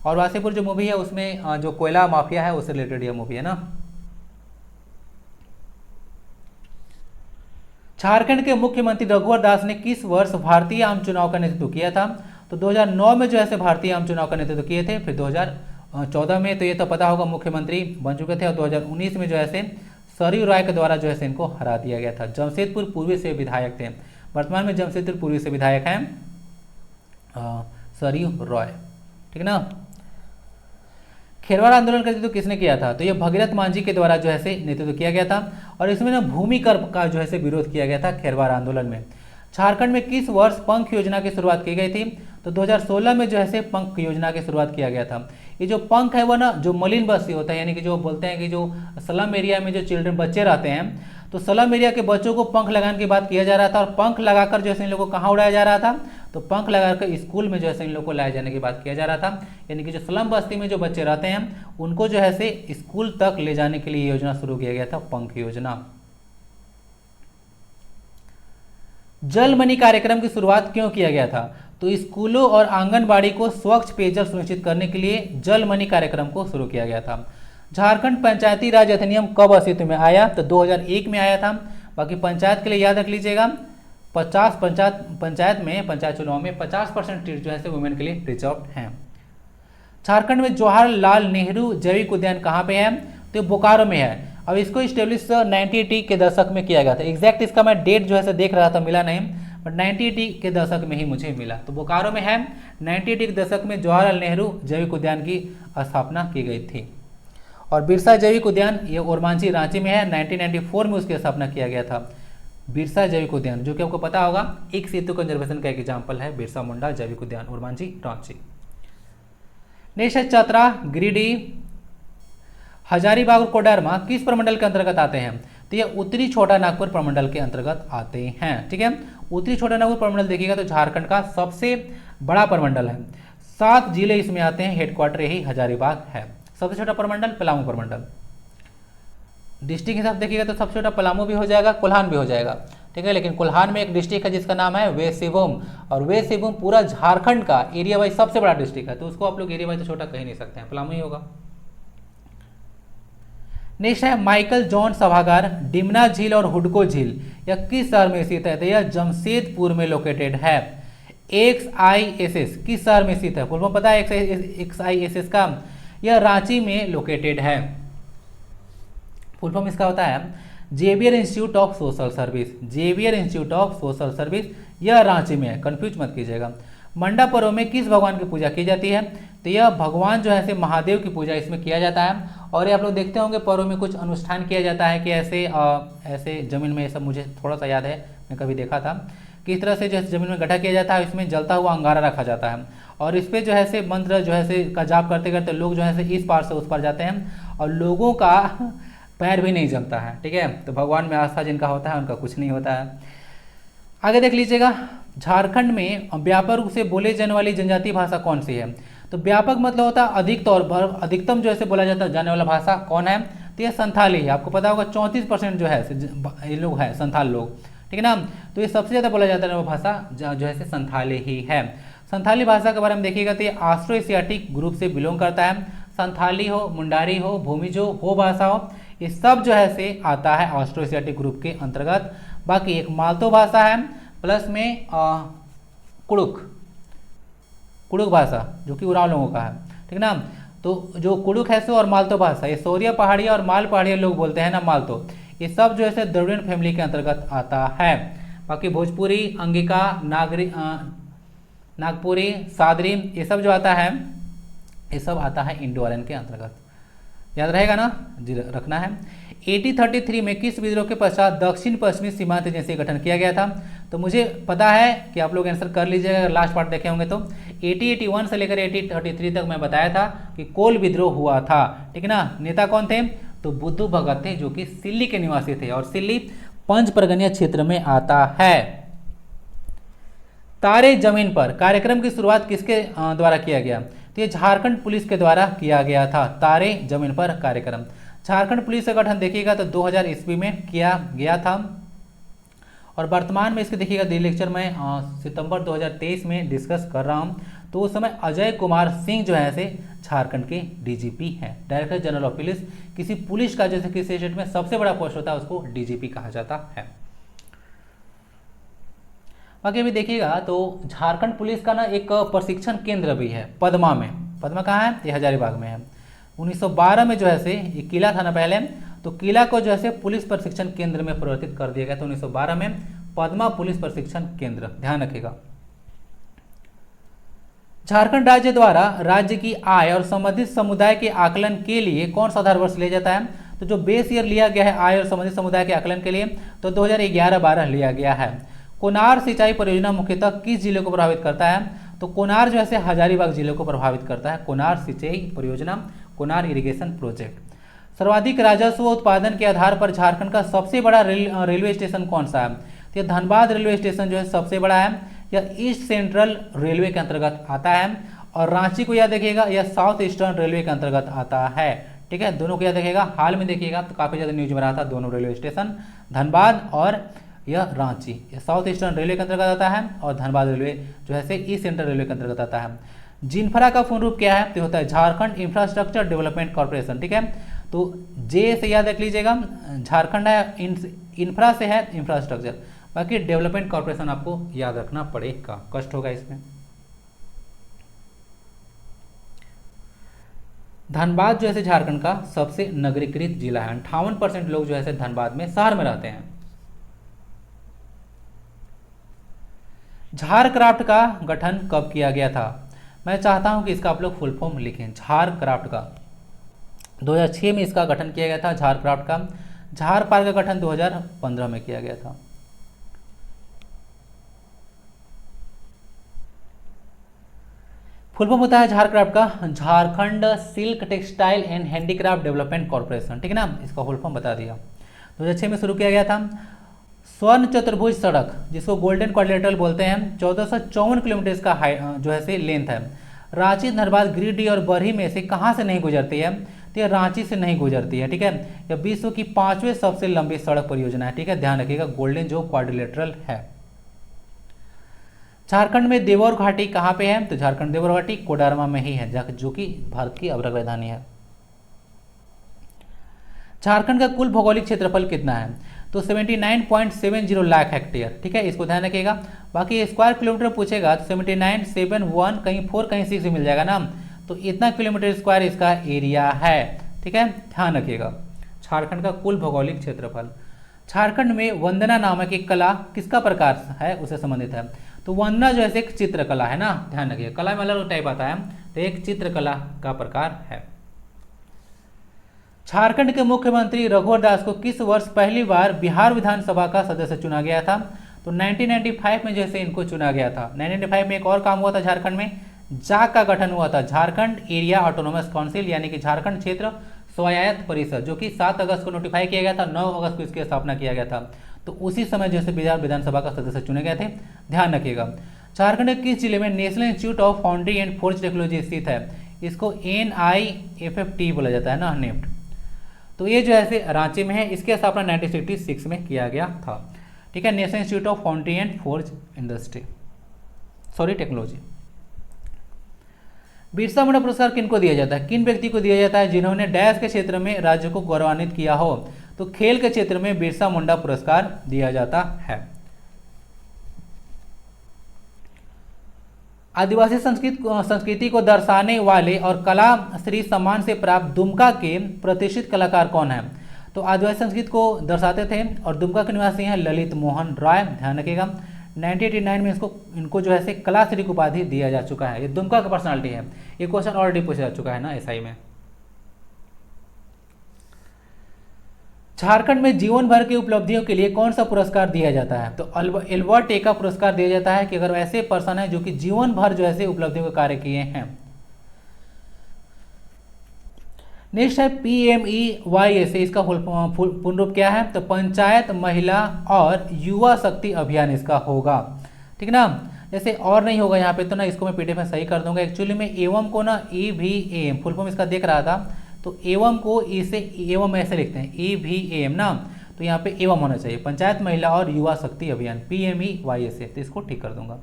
और वासेपुर जो मूवी है उसमें जो कोयला माफिया है उससे रिलेटेड ये मूवी है ना। झारखंड के मुख्यमंत्री रघुवर दास ने किस वर्ष भारतीय आम चुनाव का नेतृत्व किया था? तो 2009 में जो है भारतीय आम चुनाव का नेतृत्व किए थे। फिर 2014 में तो ये तो पता होगा मुख्यमंत्री बन चुके थे। और 2019 में जो है सरयू राय के द्वारा जो है इनको हरा दिया गया था। जमशेदपुर पूर्वी से विधायक थे। वर्तमान में जमशेदपुर पूर्वी से विधायक हैं सरयू रॉय, ठीक ना। खेरवाड़ आंदोलन का नेतृत्व किसने किया था? तो ये भगीरथ मांझी के द्वारा जो है नेतृत्व किया गया था। और इसमें ना भूमि कर का जो है विरोध किया गया था खेरवाड़ आंदोलन में। झारखंड में किस वर्ष पंख योजना की शुरुआत की गई थी? तो 2016 में जो है पंख योजना की शुरुआत किया गया था। ये जो पंख है वो ना जो मलिन बस्ती होता है, यानी कि जो बोलते हैं कि जो स्लम एरिया में जो चिल्ड्रन बच्चे रहते हैं, तो स्लम एरिया के बच्चों को पंख लगाने की बात किया जा रहा था। और पंख लगाकर जो है इन लोगों को कहाँ उड़ाया जा रहा था? तो पंख लगाकर स्कूल में जो है इन लोगों को लाए जाने की बात किया जा रहा था। यानी कि जो स्लम बस्ती में जो बच्चे रहते हैं उनको जो है स्कूल तक ले जाने के लिए योजना शुरू किया गया था, पंख योजना। जल मनी कार्यक्रम की शुरुआत क्यों किया गया था? तो स्कूलों और आंगनबाड़ी को स्वच्छ पेयजल सुनिश्चित करने के लिए जल मनी कार्यक्रम को शुरू किया गया था। झारखंड पंचायती राज अधिनियम कब अस्तित्व में आया? तो 2001 में आया था। बाकी पंचायत के लिए याद रख लीजिएगा, 50 पंचायत चुनाव में 50% सीट जो है वुमेन के लिए रिजर्व हैं। झारखंड में जवाहरलाल नेहरू जैविक उद्यान कहाँ पे है? तो बोकारो में है। अब इसको स्टेब्लिश 1980 के दशक में किया गया था। एग्जैक्ट इसका मैं डेट जो है देख रहा था, मिला नहीं, बट 1980 के दशक में ही मुझे मिला। तो बोकारो में है। 1980 के दशक में जवाहरलाल नेहरू जैविक उद्यान की स्थापना की गई थी। और बिरसा जैविक उद्यान ये ओरमांझी रांची में है। 1994 में उसकी स्थापना किया गया था। बिरसा जैविक उद्यान जो कि आपको पता होगा एक सेतु कंजर्वेशन का एक एग्जाम्पल है, बिरसा मुंडा जैविक उद्यान ओरमांझी रांची। नेक्स्ट है चतरा, गिरिडीह, हजारीबाग और कोडरमा किस प्रमंडल के अंतर्गत आते हैं? तो ये उत्तरी छोटा नागपुर प्रमंडल के अंतर्गत आते हैं। ठीक है, उत्तरी छोटा नागपुर प्रमंडल देखिएगा तो झारखंड का सबसे बड़ा प्रमंडल है। 7 जिले इसमें आते हैं, हेडक्वार्टर यही हजारीबाग है। सबसे छोटा प्रमंडल पलामू प्रमंडल। डिस्ट्रिक्ट हिसाब देखिएगा तो सबसे छोटा पलामू भी हो जाएगा, कोल्हान भी हो जाएगा। ठीक है, लेकिन कोल्हान में एक डिस्ट्रिक्ट है जिसका नाम है वेस्ट सिंहभूम, और वेस्ट सिंहभूम पूरा झारखंड का एरिया वाइज सबसे बड़ा डिस्ट्रिक्ट है, तो उसको आप लोग एरिया वाइज तो छोटा कह नहीं सकते हैं, पलामू ही होगा। नेक्स्ट है माइकल जॉन सभागार, डिमना झील और हुडको झील यह किस शहर में स्थित है? तो यह जमशेदपुर में लोकेटेड है। XISS किस शहर में स्थित है? फुल फॉर्म पता है XISS का? यह रांची में लोकेटेड है। फुल फॉर्म इसका होता है Xavier Institute of Social Service. Xavier Institute of Social Service यह रांची में है, कंफ्यूज मत कीजिएगा। मंडा पर्व में किस भगवान की पूजा की जाती है? तो यह भगवान जो है से महादेव की पूजा इसमें किया जाता है। और ये आप लोग देखते होंगे पर्व में कुछ अनुष्ठान किया जाता है कि ऐसे जमीन में, ये सब मुझे थोड़ा सा याद है, मैं कभी देखा था किस तरह से जैसे जमीन में गड्ढा किया जाता है, इसमें जलता हुआ अंगारा रखा जाता है और इस पर जो है से मंत्र जो है से का जाप करते करते लोग जो है से इस पार से उस पार जाते हैं और लोगों का पैर भी नहीं जलता है। ठीक है, तो भगवान में आस्था जिनका होता है उनका कुछ नहीं होता है। आगे देख लीजिएगा, झारखंड में व्यापक रूप से बोले जाने वाली जनजातीय भाषा कौन सी है? तो व्यापक मतलब होता है अधिक तौर पर, अधिकतम जो है बोला जाता जाने वाला भाषा कौन है? तो यह संथाली है। आपको पता होगा 34% जो है ये लोग हैं संथाल लोग। ठीक है ना, तो ये सबसे ज़्यादा बोला जाता है वो भाषा जो है संथाली ही है। संथाली भाषा के बारे में देखिएगा तो ये ऑस्ट्रो एशियाटिक ग्रुप से बिलोंग करता है। संथाली हो, मुंडारी हो, भूमिजो हो भाषा हो, ये सब जो है से आता है ऑस्ट्रो एशियाटिक ग्रुप के अंतर्गत। बाकी एक मालतो भाषा है, प्लस में कुड़ुक भाषा जो कि उराव लोगों का है। ठीक ना, तो जो कुड़ुक है सो और मालतो भाषा ये सौरिया पहाड़िया और माल पहाड़िया लोग बोलते हैं ना मालतो, ये सब जो है द्रविड़ फैमिली के अंतर्गत आता है। बाकी भोजपुरी, अंगिका, नागपुरी, सादरी ये सब जो आता है ये सब आता है इंडो आर्यन के अंतर्गत। याद रहेगा ना, जी रखना है। 1833 में किस विद्रोह के पश्चात दक्षिण पश्चिमी सीमांत एजेंसी का गठन किया गया था? तो मुझे पता है कि आप लोग आंसर कर लीजिएगा, लास्ट पार्ट देखे होंगे तो 1881 से लेकर 1833 तक मैं बताया था कि कोल विद्रोह हुआ था। ठीक है ना, नेता कौन थे? तो बुद्धू भगत थे जो कि सिल्ली के निवासी थे और सिल्ली पंच परगनिया क्षेत्र में आता है। तारे जमीन पर कार्यक्रम की शुरुआत किसके द्वारा किया गया? तो ये झारखंड पुलिस के द्वारा किया गया था। तारे जमीन पर कार्यक्रम झारखंड पुलिस का गठन देखिएगा तो 2000 ईस्वी में किया गया था और वर्तमान में इसके देखिएगा दिल्ली लेक्चर में सितंबर 2023 में डिस्कस कर रहा हूं। तो उस समय अजय कुमार सिंह जो है से झारखंड के डीजीपी हैं, डायरेक्टर जनरल ऑफ पुलिस। किसी पुलिस का जैसे किसी स्टेट में सबसे बड़ा पोस्ट होता है उसको डीजीपी कहा जाता है। बाकी अभी देखिएगा तो झारखंड पुलिस का ना एक प्रशिक्षण केंद्र भी है पदमा में। पदमा कहाँ है? ये हजारीबाग में है। 1912 में जो है से ये किला था ना पहले, तो किला को जो है से पुलिस प्रशिक्षण केंद्र में परिवर्तित कर दिया गया। तो 1912 में पदमा पुलिस प्रशिक्षण केंद्र, ध्यान रखिएगा। झारखंड राज्य द्वारा राज्य की आय और संबंधित समुदाय के आकलन के लिए कौन सा आधार वर्ष लिया जाता है? तो जो बेस ईयर लिया गया है आय और संबंधित समुदाय के आकलन के लिए तो 2011-12 लिया गया है। कोनार सिंचाई परियोजना मुख्यतः किस जिले को प्रभावित करता है? तो कोनार जो है हजारीबाग जिले को प्रभावित करता है। कोनार सिंचाई परियोजना, कोनार इरिगेशन प्रोजेक्ट। सर्वाधिक राजस्व उत्पादन के आधार पर झारखंड का सबसे बड़ा रेलवे स्टेशन कौन सा है? तो ये धनबाद रेलवे स्टेशन जो है सबसे बड़ा है। यह ईस्ट सेंट्रल रेलवे के अंतर्गत आता है और रांची को याद रखिएगा यह साउथ ईस्टर्न रेलवे के अंतर्गत आता है। ठीक है, दोनों को याद रखिएगा। हाल में देखिएगा तो काफी ज्यादा न्यूज में रहा था दोनों रेलवे स्टेशन, धनबाद और यह रांची। यह साउथ ईस्टर्न रेलवे के अंतर्गत आता है और धनबाद रेलवे जो है ईस्ट सेंट्रल रेलवे के अंतर्गत आता है। जिन्फ्रा का पूर्ण रूप क्या है? तो होता है झारखंड इंफ्रास्ट्रक्चर डेवलपमेंट कॉर्पोरेशन। ठीक है, तो जे से याद रख लीजिएगा, झारखंड है इंफ्रा से है इंफ्रास्ट्रक्चर, बाकी डेवलपमेंट कॉर्पोरेशन आपको याद रखना पड़ेगा, कष्ट होगा इसमें। धनबाद जो है झारखंड का सबसे नगरीकृत जिला है। 58% लोग जो है धनबाद में शहर में रहते हैं। झारक्राफ्ट का गठन कब किया गया था? मैं चाहता हूं कि इसका आप लोग फुल फॉर्म लिखें। झारक्राफ्ट का 2006 में इसका गठन किया गया था झारक्राफ्ट का। झार पार्क का गठन 2015 में किया गया था। फुल फॉर्म होता है झारक्राफ्ट का Jharkhand silk textile and handicraft development corporation, ठीक है ना, इसका फुल फॉर्म बता दिया। 2006 में शुरू किया गया था। स्वर्ण चतुर्भुज सड़क जिसको गोल्डन क्वाड्रिलेटरल बोलते हैं 1454 किलोमीटर इसका जो है से लेंथ है। रांची धनबाद गिरिडीह और बरही में से कहाँ से नहीं गुजरती है? तो ये रांची से नहीं गुजरती है, ठीक है। यह विश्व की 5वीं सबसे लंबी सड़क परियोजना है, ठीक है, ध्यान रखिएगा, गोल्डन जो क्वाड्रिलेटरल है। झारखंड में देवौर घाटी कहाँ पे है? तो झारखंड देवौर घाटी कोडरमा में ही है, जो कि भारत की अवरक राजधानी है। झारखंड का कुल भौगोलिक क्षेत्रफल कितना है? तो 79.70 लाख हेक्टेयर, ठीक है, इसको ध्यान रखिएगा। बाकी स्क्वायर किलोमीटर पूछेगा तो 7971 कहीं 4 कहीं 6 मिल जाएगा ना, तो इतना किलोमीटर स्क्वायर इसका एरिया है, ठीक है, ध्यान रखिएगा। झारखंड का कुल भौगोलिक क्षेत्रफल। झारखंड में वंदना नामक एक कला किसका प्रकार है? उससे संबंधित है। तो वंदना जो है एक चित्रकला है ना, ध्यान रखिएगा, कला में अलग टाइप आता है, तो एक चित्रकला का प्रकार है। झारखंड के मुख्यमंत्री रघुवर दास को किस वर्ष पहली बार बिहार विधानसभा का सदस्य चुना गया था? तो 1995 में जैसे इनको चुना गया था। 1995 में एक और काम हुआ था झारखंड में, जाक का गठन हुआ था, झारखंड एरिया ऑटोनोमस काउंसिल, यानी कि झारखंड क्षेत्र स्वायत्त परिषद, जो कि 7 अगस्त को नोटिफाई किया गया था, 9 अगस्त को इसकी स्थापना किया गया था। तो उसी समय जैसे बिहार विधानसभा का सदस्य चुने गए थे, ध्यान रखिएगा। झारखंड के किस जिले में national Institute of Foundry and Forge technology स्थित है? इसको NIFFT बोला जाता है ना, नेफ्ट। तो ये जो है रांची में है, इसकी स्थापना 1966 में किया गया था, ठीक है, National Institute of Foundry and Forge Technology. Birsa Munda पुरस्कार किनको दिया जाता है? किन व्यक्ति को दिया जाता है जिन्होंने डैश के क्षेत्र में राज्य को गौरवान्वित किया हो? तो खेल के क्षेत्र में बिरसा मुंडा पुरस्कार दिया जाता है। आदिवासी संस्कृति को दर्शाने वाले और कला श्री सम्मान से प्राप्त दुमका के प्रतिष्ठित कलाकार कौन है? तो आदिवासी संस्कृति को दर्शाते थे और दुमका के निवासी हैं ललित मोहन राय, ध्यान रखिएगा। 1989 में इनको जो है कलाश्री की उपाधि दिया जा चुका है। ये दुमका का पर्सनालिटी है, ये क्वेश्चन ऑलरेडी पूछा जा चुका है ना एसआई में। झारखंड में जीवन भर की उपलब्धियों के लिए कौन सा पुरस्कार दिया जाता है? तो एल्बर्ट टेका पुरस्कार दिया जाता है कि अगर ऐसे पर्सन है जो कि जीवन भर जो है उपलब्धियों के कार्य किए हैं। नेक्स्ट है PMEYS, इसका पूर्ण रूप क्या है? तो पंचायत महिला और युवा शक्ति अभियान इसका होगा, ठीक है ना। जैसे और नहीं होगा यहाँ पे तो ना, इसको मैं PDF में सही कर दूंगा। एक्चुअली में एवं को ना EVAM फुल फॉर्म इसका देख रहा था, तो एवं को इसे एवं ऐसे लिखते हैं EVAM ना, तो यहाँ पे एवं होना चाहिए, पंचायत महिला और युवा शक्ति अभियान PMEYS, तो इसको ठीक कर दूंगा।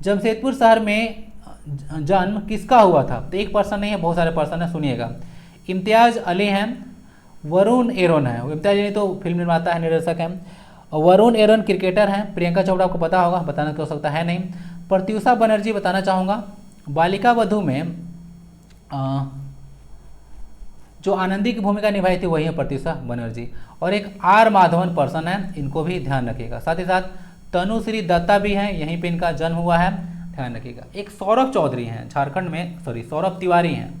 जमशेदपुर शहर में जन्म किसका हुआ था? तो एक पर्सन नहीं है, बहुत सारे पर्सन है, सुनिएगा। इम्तियाज अली हैं, वरुण एरोन है, इम्तियाज अली तो फिल्म निर्माता है, निर्देशक हैं। वरुण एरोन क्रिकेटर हैं। प्रियंका चोपड़ा आपको पता होगा, बताना तो हो सकता है नहीं। प्रत्युषा बनर्जी बताना चाहूँगा, बालिका वधू में जो आनंदी की भूमिका निभाई थी वही है प्रत्युषा बनर्जी। और एक R माधवन पर्सन है, इनको भी ध्यान रखिएगा। साथ ही साथ तनुश्री दत्ता भी हैं, यहीं पे इनका जन्म हुआ है, ध्यान रखिएगा। एक सौरभ चौधरी हैं झारखंड में, सौरभ तिवारी हैं,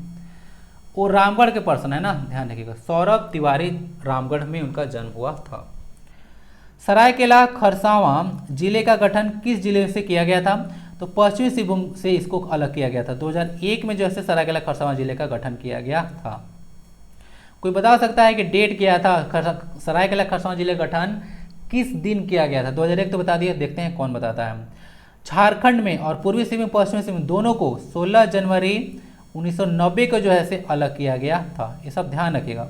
वो रामगढ़ के पर्सन है ना, ध्यान रखिएगा। सौरभ तिवारी रामगढ़ में उनका जन्म हुआ था। सरायकेला खरसावां जिले का गठन किस जिले से किया गया था? तो पश्चिमी सिंहभूम से इसको अलग किया गया था। 2001 में जो है सरायकेला खरसावां जिले का गठन किया गया था। कोई बता सकता है कि डेट क्या था? सरायकेला खरसावां जिले का गठन किस दिन किया गया था? 2001 तो बता दिया, देखते हैं कौन बताता है। झारखंड में और पूर्वी सिंहभूम पश्चिमी सिंहभूम दोनों को 16 जनवरी 1990 को जो है से अलग किया गया था, ये सब ध्यान रखिएगा।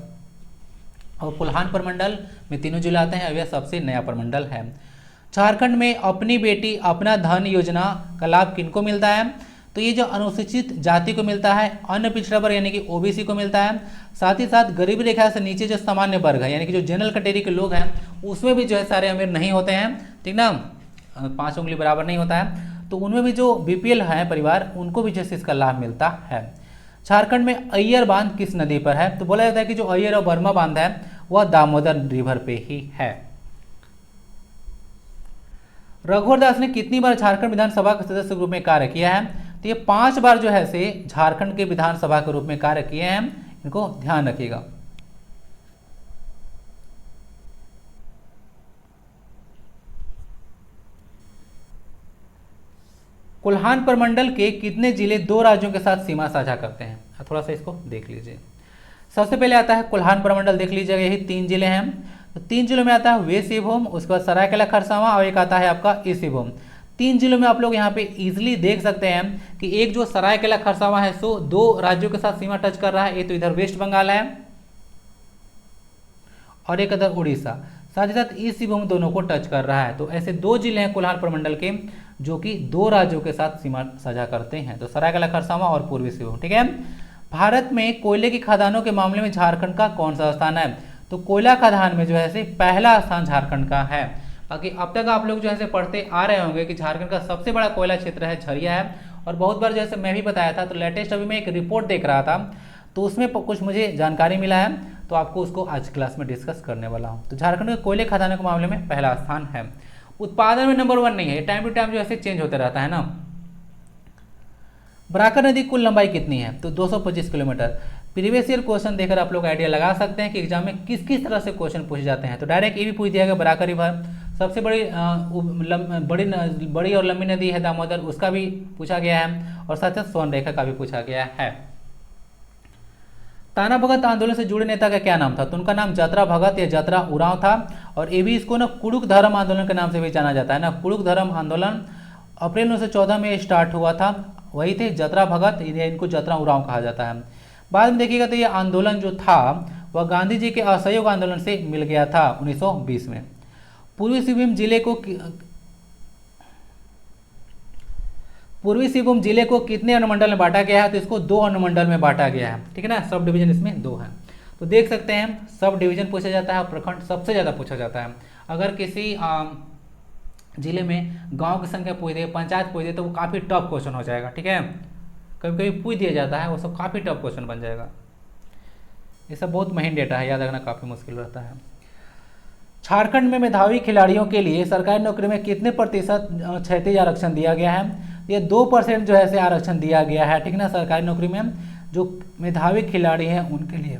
और पुल्हान प्रमंडल में तीनों जिले आते हैं, यह सबसे नया प्रमंडल है। झारखंड में अपनी बेटी अपना धन योजना का लाभ किनको मिलता है? तो ये जो अनुसूचित जाति को मिलता है, अन्य पिछड़ा वर्ग यानी कि OBC को मिलता है। साथ ही साथ गरीबी रेखा से नीचे जो सामान्य वर्ग है यानी कि जो जनरल कैटेगरी के लोग हैं उसमें भी जो है सारे अमीर नहीं होते हैं, ठीक ना, 5 उंगली बराबर नहीं होता है, तो उनमें भी जो BPL है परिवार उनको भी जैसे इसका लाभ मिलता है। झारखंड में अय्यर बांध किस नदी पर है? तो बोला जाता है कि जो अय्यर और बर्मा बांध है वह दामोदर रिवर पे ही है। रघुवर दास ने कितनी बार झारखंड विधानसभा के सदस्य के रूप में कार्य किया है? तो ये 5 बार जो है से झारखंड के विधानसभा के रूप में कार्य किए हैं, इनको ध्यान रखिएगा। कोल्हान प्रमंडल के कितने जिले 2 राज्यों के साथ सीमा साझा करते हैं? थोड़ा सा इसको देख लीजिए। सबसे पहले आता है कोल्हान प्रमंडल, देख लीजिएगा यही 3 जिले हैं। तो 3 जिलों में आता है वेस्ट सिंहभूम, उसके बाद सरायकेला खरसावां और एक आता है आपका ईस्ट सिंहभूम। 3 जिलों में आप लोग यहाँ पे इजीली देख सकते हैं कि एक जो सरायकेला खरसावां है सो 2 राज्यों के साथ सीमा टच कर रहा है। एक तो इधर वेस्ट बंगाल है और एक इधर उड़ीसा, साथ ही साथ ईस्ट सिंहभूम दोनों को टच कर रहा है। तो ऐसे 2 जिले हैं कोल्हान प्रमंडल के जो कि 2 राज्यों के साथ सीमा साझा करते हैं, तो सरायकेला खरसावां और पूर्वी सिंहभूम। ठीक है। भारत में कोयले की खदानों के मामले में झारखंड का कौन सा स्थान है? तो कोयला खदान में जो है से पहला स्थान झारखंड का है। बाकी अब तक आप लोग जो है पढ़ते आ रहे होंगे कि झारखंड का सबसे बड़ा कोयला क्षेत्र है झरिया है, और बहुत बार जैसे मैं भी बताया था। तो लेटेस्ट अभी मैं एक रिपोर्ट देख रहा था तो उसमें कुछ मुझे जानकारी मिला है, तो आपको उसको आज क्लास में डिस्कस करने वाला हूँ। तो झारखंड के कोयले खदानों के मामले में पहला स्थान है। उत्पादन में नंबर 1 नहीं है, टाइम टू टाइम जो है चेंज होता रहता है ना। बराकर नदी की कुल लंबाई कितनी है? तो 225 किलोमीटर। प्रीवियस ईयर क्वेश्चन देखकर आप लोग आइडिया लगा सकते हैं कि एग्जाम में किस किस तरह से क्वेश्चन पूछे जाते हैं। तो डायरेक्ट ये भी पूछ दिया गया बराकर रिवर, सबसे बड़ी और लंबी नदी है दामोदर, उसका भी पूछा गया है, और साथ साथ सोन रेखा का भी पूछा गया है। ताना भगत आंदोलन से जुड़े नेता का क्या नाम था? तो उनका नाम जतरा भगत या जतरा उरांव था, और ये भी इसको ना कुड़ुक धर्म आंदोलन के नाम से भी जाना जाता है ना। कुड़ुक धर्म आंदोलन अप्रैल 1914 में स्टार्ट हुआ था, वही थे जतरा भगत, इनको जतरा उरांव कहा जाता है। बाद में देखिएगा तो ये आंदोलन जो था वह गांधी जी के असहयोग आंदोलन से मिल गया था 1920 में। पूर्वी सिंहभूम जिले को कितने अनुमंडल में बांटा गया है? तो इसको 2 अनुमंडल में बांटा गया है। ठीक है ना, सब डिवीजन इसमें 2 है। तो देख सकते हैं सब डिवीजन पूछा जाता है, प्रखंड सबसे ज़्यादा पूछा जाता है। अगर किसी जिले में गांव की संख्या पूछ दे, पंचायत पूछ दे, तो वो काफ़ी टफ क्वेश्चन हो जाएगा। ठीक है, कभी कभी पूछ दिया जाता है, वो सब काफ़ी टफ क्वेश्चन बन जाएगा। ये सब बहुत महीन डेटा है, याद रखना काफ़ी मुश्किल रहता है। झारखंड में मेधावी खिलाड़ियों के लिए सरकारी नौकरी में कितने प्रतिशत क्षैतिज आरक्षण दिया गया है? ये 2% जो है से आरक्षण दिया गया है। ठीक है ना, सरकारी नौकरी में जो मेधावी खिलाड़ी हैं उनके लिए।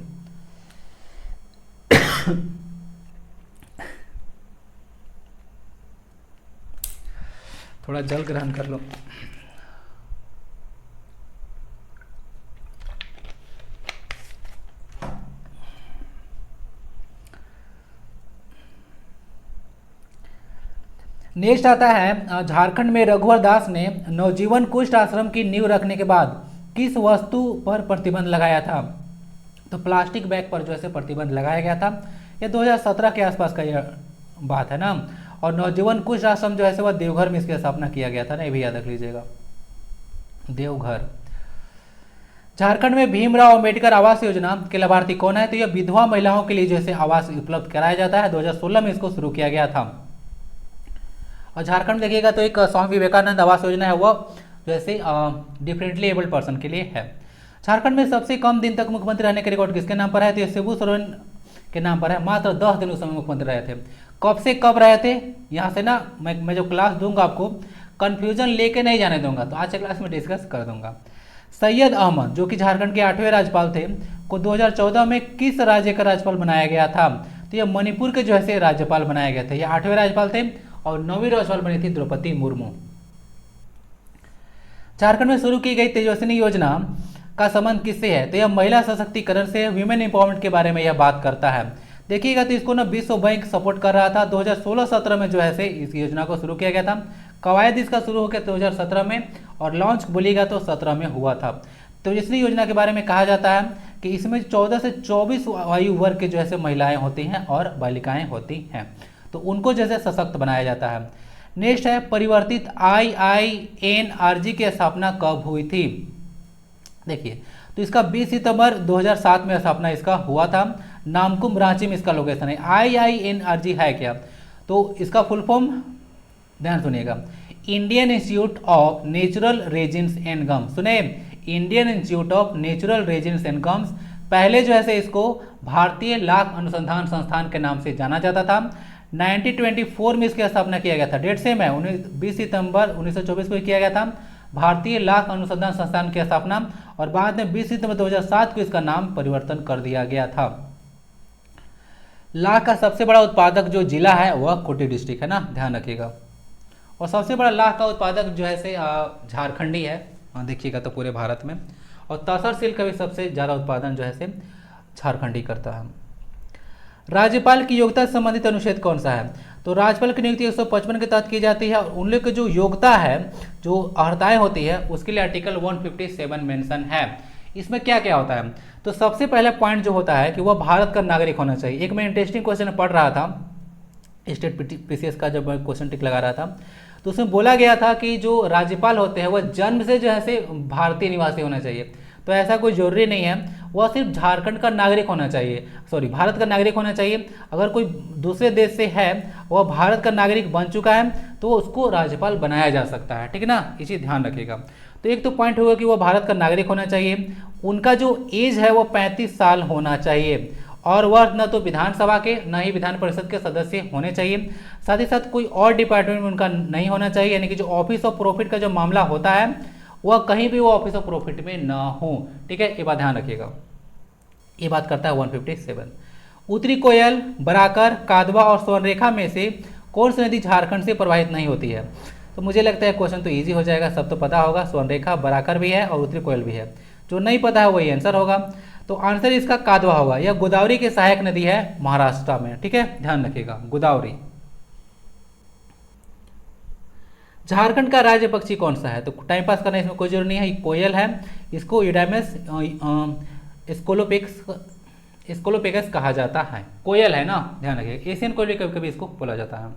थोड़ा जल ग्रहण कर लो। नेक्स्ट आता है झारखंड में रघुवर दास ने नवजीवन कुष्ठ आश्रम की नींव रखने के बाद किस वस्तु पर प्रतिबंध लगाया था? तो प्लास्टिक बैग पर जो है प्रतिबंध लगाया गया था। ये 2017 के आसपास का यह बात है ना। और नवजीवन कुष्ठ आश्रम जो है वह देवघर में इसकी स्थापना किया गया था ना, ये भी याद रख लीजिएगा, देवघर। झारखंड में भीमराव अंबेडकर आवास योजना के लाभार्थी कौन है? तो यह विधवा महिलाओं के लिए जैसे आवास उपलब्ध कराया जाता है। 2016 में इसको शुरू किया गया था। और झारखंड देखिएगा तो एक स्वामी विवेकानंद आवास योजना है, वह जैसे डिफरेंटली एबल्ड पर्सन के लिए है। झारखंड में सबसे कम दिन तक मुख्यमंत्री रहने के रिकॉर्ड किसके नाम पर है? तो ये शिबू सोरेन के नाम पर है। मात्र 10 दिन उस समय मुख्यमंत्री रहे थे। कब से कब रहे थे? यहाँ से ना मैं जो क्लास दूंगा आपको कन्फ्यूजन लेके नहीं जाने दूंगा, तो आज के क्लास में डिस्कस कर दूंगा। सैयद अहमद जो कि झारखंड के 8वें राज्यपाल थे, को 2014 में किस राज्य का राज्यपाल बनाया गया था? तो ये मणिपुर के जो है राज्यपाल बनाए गए थे। ये 8वें राज्यपाल थे, और 9वीं राज्यपाल बनी थी द्रौपदी मुर्मू। झारखंड में शुरू की गई तेजस्विनी योजना का संबंध किससे है? तो यह महिला सशक्तिकरण से, वीमेन एम्पावरमेंट के बारे में यह बात करता है। देखिएगा तो इसको ना विश्व बैंक सपोर्ट कर रहा था। 2016-17 में जो है इस योजना को शुरू किया गया था। कवायद इसका शुरू हो गया 2017 में, और लॉन्च बोलिएगा तो 17 में हुआ था। तेजस्विनी योजना के बारे में कहा जाता है कि इसमें 14 से 24 आयु वर्ग के जो है महिलाएं होती हैं और बालिकाएं होती हैं, तो उनको जैसे सशक्त बनाया जाता है। नेक्स्ट है परिवर्तित IINRG की स्थापना कब हुई थी? देखिए तो इसका 20 सितंबर 2007 में स्थापना इसका हुआ था। नामकुम रांची में इसका लोकेशन है। IINRG है क्या? तो इसका फुल फॉर्म ध्यान सुनिएगा, Indian Institute of Natural Resins and Gums. सुने, Indian Institute of Natural Resins and Gums. पहले जो है इसको भारतीय लाख अनुसंधान संस्थान के नाम से जाना जाता था, 1924 में इसकी स्थापना किया गया था। डेट सेम है, 20 सितंबर 1924 को किया गया था भारतीय लाख अनुसंधान संस्थान की स्थापना, और बाद में 20 सितंबर 2007 को इसका नाम परिवर्तन कर दिया गया था। लाख का सबसे बड़ा उत्पादक जो जिला है वह खूंटी डिस्ट्रिक्ट है ना, ध्यान रखिएगा। और सबसे बड़ा लाख का उत्पादक जो है से झारखंडी है, देखिएगा तो पूरे भारत में। और तसर सिल्क का भी सबसे ज़्यादा उत्पादन जो है से झारखंडी करता है। राज्यपाल की योग्यता से संबंधित अनुच्छेद कौन सा है? तो राज्यपाल की नियुक्ति 155 के तहत की जाती है, और उन लोग की जो योग्यता है, जो अर्हताएं होती है, उसके लिए आर्टिकल 157 मेंशन है। इसमें क्या क्या होता है? तो सबसे पहला पॉइंट जो होता है कि वह भारत का नागरिक होना चाहिए। एक मैं इंटरेस्टिंग क्वेश्चन पढ़ रहा था, स्टेट पीसीएस का जब मैं क्वेश्चन टिक लगा रहा था, तो उसमें बोला गया था कि जो राज्यपाल होते हैं वह जन्म से जो है से भारतीय निवासी होना चाहिए। तो ऐसा कोई जरूरी नहीं है, वह सिर्फ झारखंड का नागरिक होना चाहिए, सॉरी भारत का नागरिक होना चाहिए। अगर कोई दूसरे देश से है, वह भारत का नागरिक बन चुका है, तो उसको राज्यपाल बनाया जा सकता है, ठीक है ना, इसी ध्यान रखिएगा। तो एक तो पॉइंट होगा कि वह भारत का नागरिक होना चाहिए, उनका जो एज है वह 35 साल होना चाहिए, और वह न तो विधानसभा के न ही विधान परिषद के सदस्य होने चाहिए। साथ ही साथ कोई और डिपार्टमेंट में उनका नहीं होना चाहिए, यानी कि जो ऑफिस ऑफ प्रॉफिट का जो मामला होता है वह कहीं भी वो ऑफिस ऑफ प्रॉफिट में ना हो, ठीक है, ये बात ध्यान रखिएगा। ये बात करता है 157। उत्तरी कोयल, बराकर, कादवा और स्वर्णरेखा में से कौन सी नदी झारखंड से प्रवाहित नहीं होती है? तो मुझे लगता है क्वेश्चन तो इजी हो जाएगा, सब तो पता होगा, स्वर्णरेखा, बराकर भी है और उत्तरी कोयल भी है। जो नहीं पता है वही आंसर होगा। तो आंसर इसका कादवा होगा। यह गोदावरी की सहायक नदी है महाराष्ट्र में, ठीक है, ध्यान रखिएगा, गोदावरी। झारखंड का राज्य पक्षी कौन सा है? तो टाइम पास करना इसमें कोई जरूरी नहीं है, कोयल है, इसको यूडाइमस स्कोलोपेगस कहा जाता है, कोयल है ना, ध्यान रखिएगा। एशियन कोयल भी कभी कभी इसको बोला जाता है।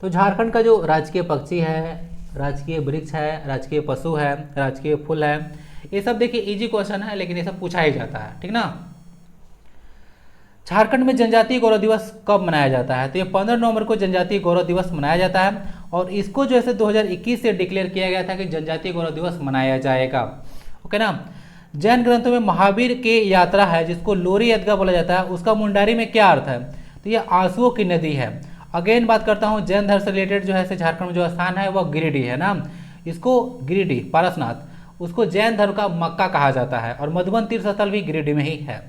तो झारखंड का जो राजकीय पक्षी है, राजकीय वृक्ष है, राजकीय पशु है, राजकीय फूल है, ये सब देखिए इजी क्वेश्चन है, लेकिन ये सब पूछा ही जाता है, ठीक ना। झारखंड में जनजातीय गौरव दिवस कब मनाया जाता है? तो ये 15 नवंबर को जनजातीय गौरव दिवस मनाया जाता है, और इसको जो है 2021 से डिक्लेयर किया गया था कि जनजातीय गौरव दिवस मनाया जाएगा, ओके ना। जैन ग्रंथों में महावीर की यात्रा है जिसको लोरी ईदगाह बोला जाता है, उसका मुंडारी में क्या अर्थ है? तो ये आंसुओं की नदी है। अगेन बात करता हूँ, जैन धर्म से रिलेटेड जो है झारखंड में जो स्थान है वह गिरिडीह है ना, इसको गिरिडीह पारसनाथ, उसको जैन धर्म का मक्का कहा जाता है, और मधुबन तीर्थ स्थल भी गिरिडीह में ही है।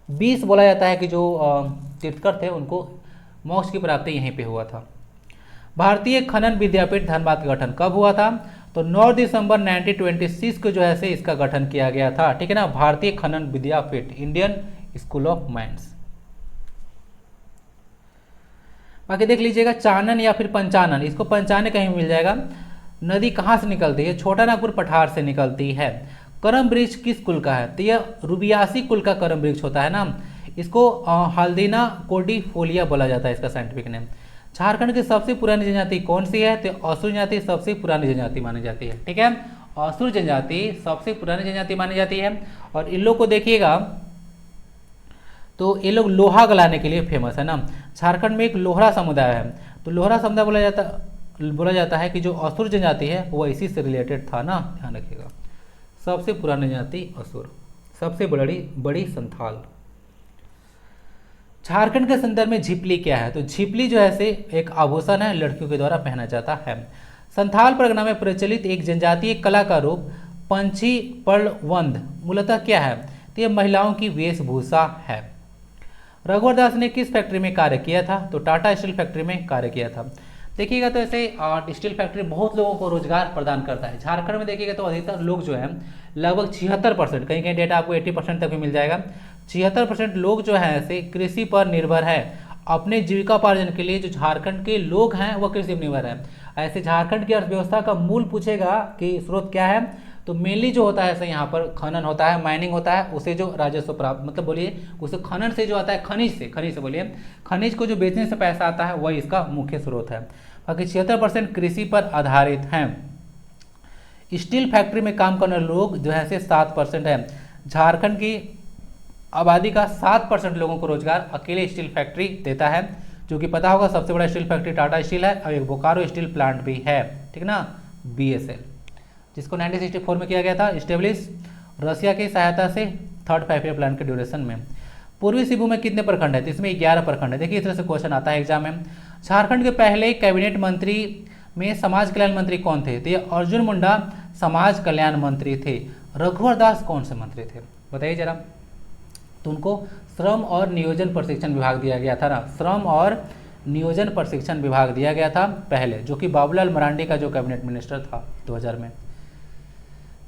20 बोला जाता है कि जो तीर्थकर थे उनको मोक्ष की प्राप्ति यहीं पे हुआ था। भारतीय खनन विद्यापीठ धनबाद का गठन कब हुआ था? तो 9 दिसंबर 1926 को जो है से इसका गठन किया गया था, ठीक है ना, भारतीय खनन विद्यापीठ, इंडियन स्कूल ऑफ माइंस। बाकी देख लीजिएगा, चानन या फिर पंचानन, इसको पंचाने कहीं मिल जाएगा। नदी कहाँ से निकलती है? छोटा नागपुर पठार से निकलती है। करम वृक्ष किस कुल का है? तो यह रुबियासी कुल का करम वृक्ष होता है ना, इसको हल्दीना कोर्डिफोलिया बोला जाता है, इसका साइंटिफिक नेम। झारखंड की सबसे पुरानी जनजाति कौन सी है? तो असुर जनजाति सबसे पुरानी जनजाति मानी जाती है, ठीक है, असुर जनजाति सबसे पुरानी जनजाति मानी जाती है। और इन लोग को देखिएगा तो ये लोग लोहा गलाने के लिए फेमस है ना। झारखंड में एक लोहरा समुदाय है, तो लोहरा समुदाय बोला जाता है कि जो असुर जनजाति है वो इसी से रिलेटेड था ना, ध्यान रखिएगा। सबसे पुरानी जनजाति असुर, सबसे बड़ी संथाल। झारखंड के संदर्भ में झिपली क्या है? तो झिपली जो है से एक आभूषण है, लड़कियों के द्वारा पहना जाता है। संथाल परगना में प्रचलित एक जनजातीय कला का रूप पंछी पर्णवंद मूलतः क्या है? तो यह महिलाओं की वेशभूषा है। रघुवर दास ने किस फैक्ट्री में कार्य किया था? तो टाटा स्टील फैक्ट्री में कार्य किया था। देखिएगा तो ऐसे स्टील फैक्ट्री बहुत लोगों को रोजगार प्रदान करता है। झारखंड में देखिएगा तो अधिकतर लोग जो है लगभग 76%, कहीं कहीं डेटा आपको 80% तक भी मिल जाएगा, 76% लोग जो है ऐसे कृषि पर निर्भर है। अपने जीविकापार्जन के लिए जो झारखंड के लोग हैं वह कृषि पर निर्भर है। ऐसे झारखंड की अर्थव्यवस्था का मूल पूछेगा कि स्रोत क्या है, तो मेनली जो होता है ऐसे यहाँ पर खनन होता है, माइनिंग होता है, उसे जो राजस्व प्राप्त, मतलब बोलिए उसे खनन से जो आता है, खनिज से बोलिए, खनिज को जो बेचने से पैसा आता है वही इसका मुख्य स्रोत है। बाकी 76% कृषि पर आधारित हैं। स्टील फैक्ट्री में काम करने लोग जो है 7% है। झारखंड की आबादी का 7% लोगों को रोजगार अकेले स्टील फैक्ट्री देता है, जो कि पता होगा सबसे बड़ा स्टील फैक्ट्री टाटा स्टील है, और एक बोकारो स्टील प्लांट भी है, ठीक ना, BSL, जिसको 1964 में किया गया था स्टेब्लिश, रसिया की सहायता से 3rd 5 ईयर प्लान के ड्यूरेशन में। पूर्वी सिंहभूम में कितने प्रखंड है? तो इसमें 11 प्रखंड है। देखिए इस तरह से क्वेश्चन आता है एग्जाम में। झारखंड के पहले कैबिनेट मंत्री में समाज कल्याण मंत्री कौन थे? तो ये अर्जुन मुंडा समाज कल्याण मंत्री थे। रघुवर दास कौन से मंत्री थे बताइए जरा? तो उनको श्रम और नियोजन प्रशिक्षण विभाग दिया गया था ना, श्रम और नियोजन प्रशिक्षण विभाग दिया गया था पहले, जो कि बाबूलाल मरांडी का जो कैबिनेट मिनिस्टर था 2000 में।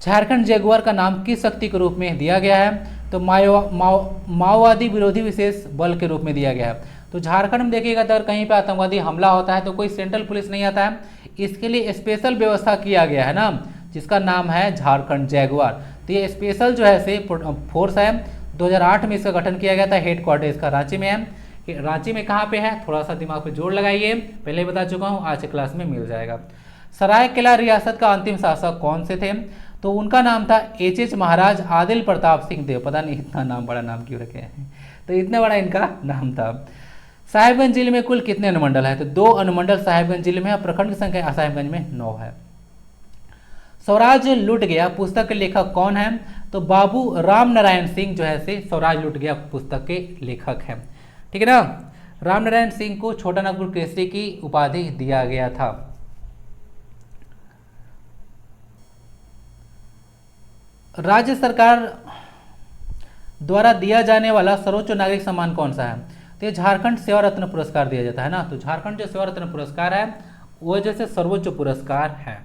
झारखंड जगुआर का नाम किस शक्ति के रूप में दिया गया है? तो माओवादी विरोधी विशेष बल के रूप में दिया गया है। तो झारखंड में देखिएगा अगर कहीं पे आतंकवादी हमला होता है तो कोई सेंट्रल पुलिस नहीं आता है, इसके लिए स्पेशल व्यवस्था किया गया है ना, जिसका नाम है झारखंड जगुआर। तो ये स्पेशल जो है से फोर्स है, 2008 में इसका गठन किया गया था। हेडक्वार्टर इसका रांची में है। रांची में कहाँ पे है? थोड़ा सा दिमाग पे जोर लगाइए, पहले बता चुका हूँ, आज के क्लास में मिल जाएगा। सरायकेला रियासत का अंतिम शासक कौन से थे? तो उनका नाम था एच महाराज आदिल प्रताप सिंह देव। पता नहीं इतना नाम, बड़ा नाम क्यों रखे हैं, तो इतना बड़ा इनका नाम था। साहिबगंज जिले में कुल कितने अनुमंडल है? तो 2 अनुमंडल साहिबगंज जिले में है। प्रखंड की संख्या साहिबगंज में 9 है। स्वराज लुट गया पुस्तक के लेखक कौन है? तो बाबू राम नारायण सिंह जो है से स्वराज लुट गया पुस्तक के लेखक हैं। ठीक है ना। राम नारायण सिंह को छोटा नागपुर केसरी की उपाधि दिया गया था। राज्य सरकार द्वारा दिया जाने वाला सर्वोच्च नागरिक सम्मान कौन सा है? तो ये झारखंड सेवा रत्न पुरस्कार दिया जाता है ना। तो झारखंड जो सेवा रत्न पुरस्कार है वो जैसे सर्वोच्च पुरस्कार है।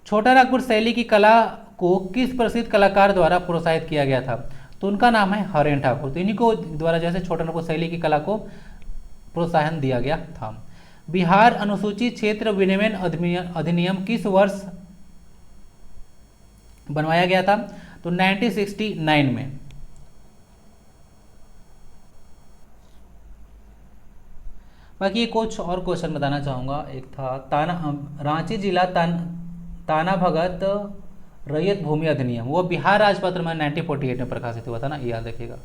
छोटा नागपुर शैली की कला को किस प्रसिद्ध कलाकार द्वारा प्रोत्साहित किया गया था? तो उनका नाम है हरेन ठाकुर। तो इन्हीं को द्वारा जैसे छोटा नागपुर शैली की कला को प्रोत्साहन दिया गया था। बिहार अनुसूचित क्षेत्र विनियमन अधिनियम किस वर्ष बनवाया गया था? तो 1969 में। बाकी कुछ और क्वेश्चन बताना चाहूंगा। एक था रांची जिला ताना भगत रैयत भूमि अधिनियम, वो बिहार राजपत्र में 1948 में प्रकाशित हुआ था ना, याद रखिएगा।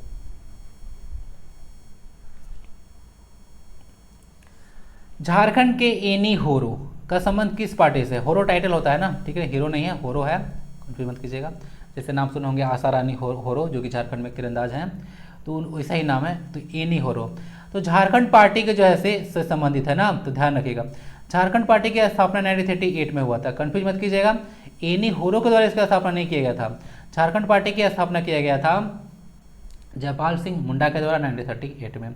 झारखंड के एनी होरो का संबंध किस पार्टी से? होरो टाइटल होता है ना, ठीक है, हीरो नहीं है, होरो है, कंफ्यूज मत कीजिएगा। जैसे नाम सुने होंगे आशा रानी होरो जो कि झारखंड में तीरंदाज हैं, तो वैसा ही नाम है। तो एनी होरो तो झारखंड पार्टी के जो है से संबंधित है ना, तो ध्यान रखिएगा। झारखंड पार्टी की स्थापना 1938 में हुआ था, कंफ्यूज मत कीजिएगा। एनी होरो के द्वारा इसका स्थापना नहीं किया गया था। झारखंड पार्टी की स्थापना किया गया था जयपाल सिंह मुंडा के द्वारा 1938 में।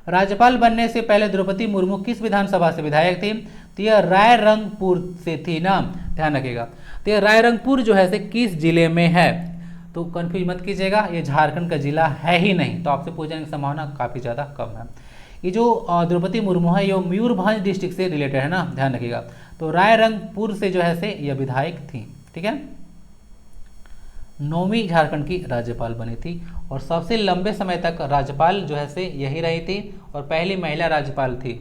राज्यपाल बनने से पहले द्रौपदी मुर्मू किस विधानसभा से विधायक थी? तो यह रायरंगपुर से थी ना, ध्यान रखिएगा। तो यह रायरंगपुर जो है से किस जिले में है? तो कंफ्यूज मत कीजिएगा, ये झारखंड का जिला है ही नहीं, तो आपसे पूछने की संभावना काफ़ी ज़्यादा कम है। ये जो द्रौपदी मुर्मू है ये मयूरभंज डिस्ट्रिक्ट से रिलेटेड है ना, ध्यान रखिएगा। तो रायरंगपुर से जो है से यह विधायक थी, ठीक है। 9वीं झारखंड की राज्यपाल बनी थी और सबसे लंबे समय तक राज्यपाल जो है से यही रही थी और पहली महिला राज्यपाल थी।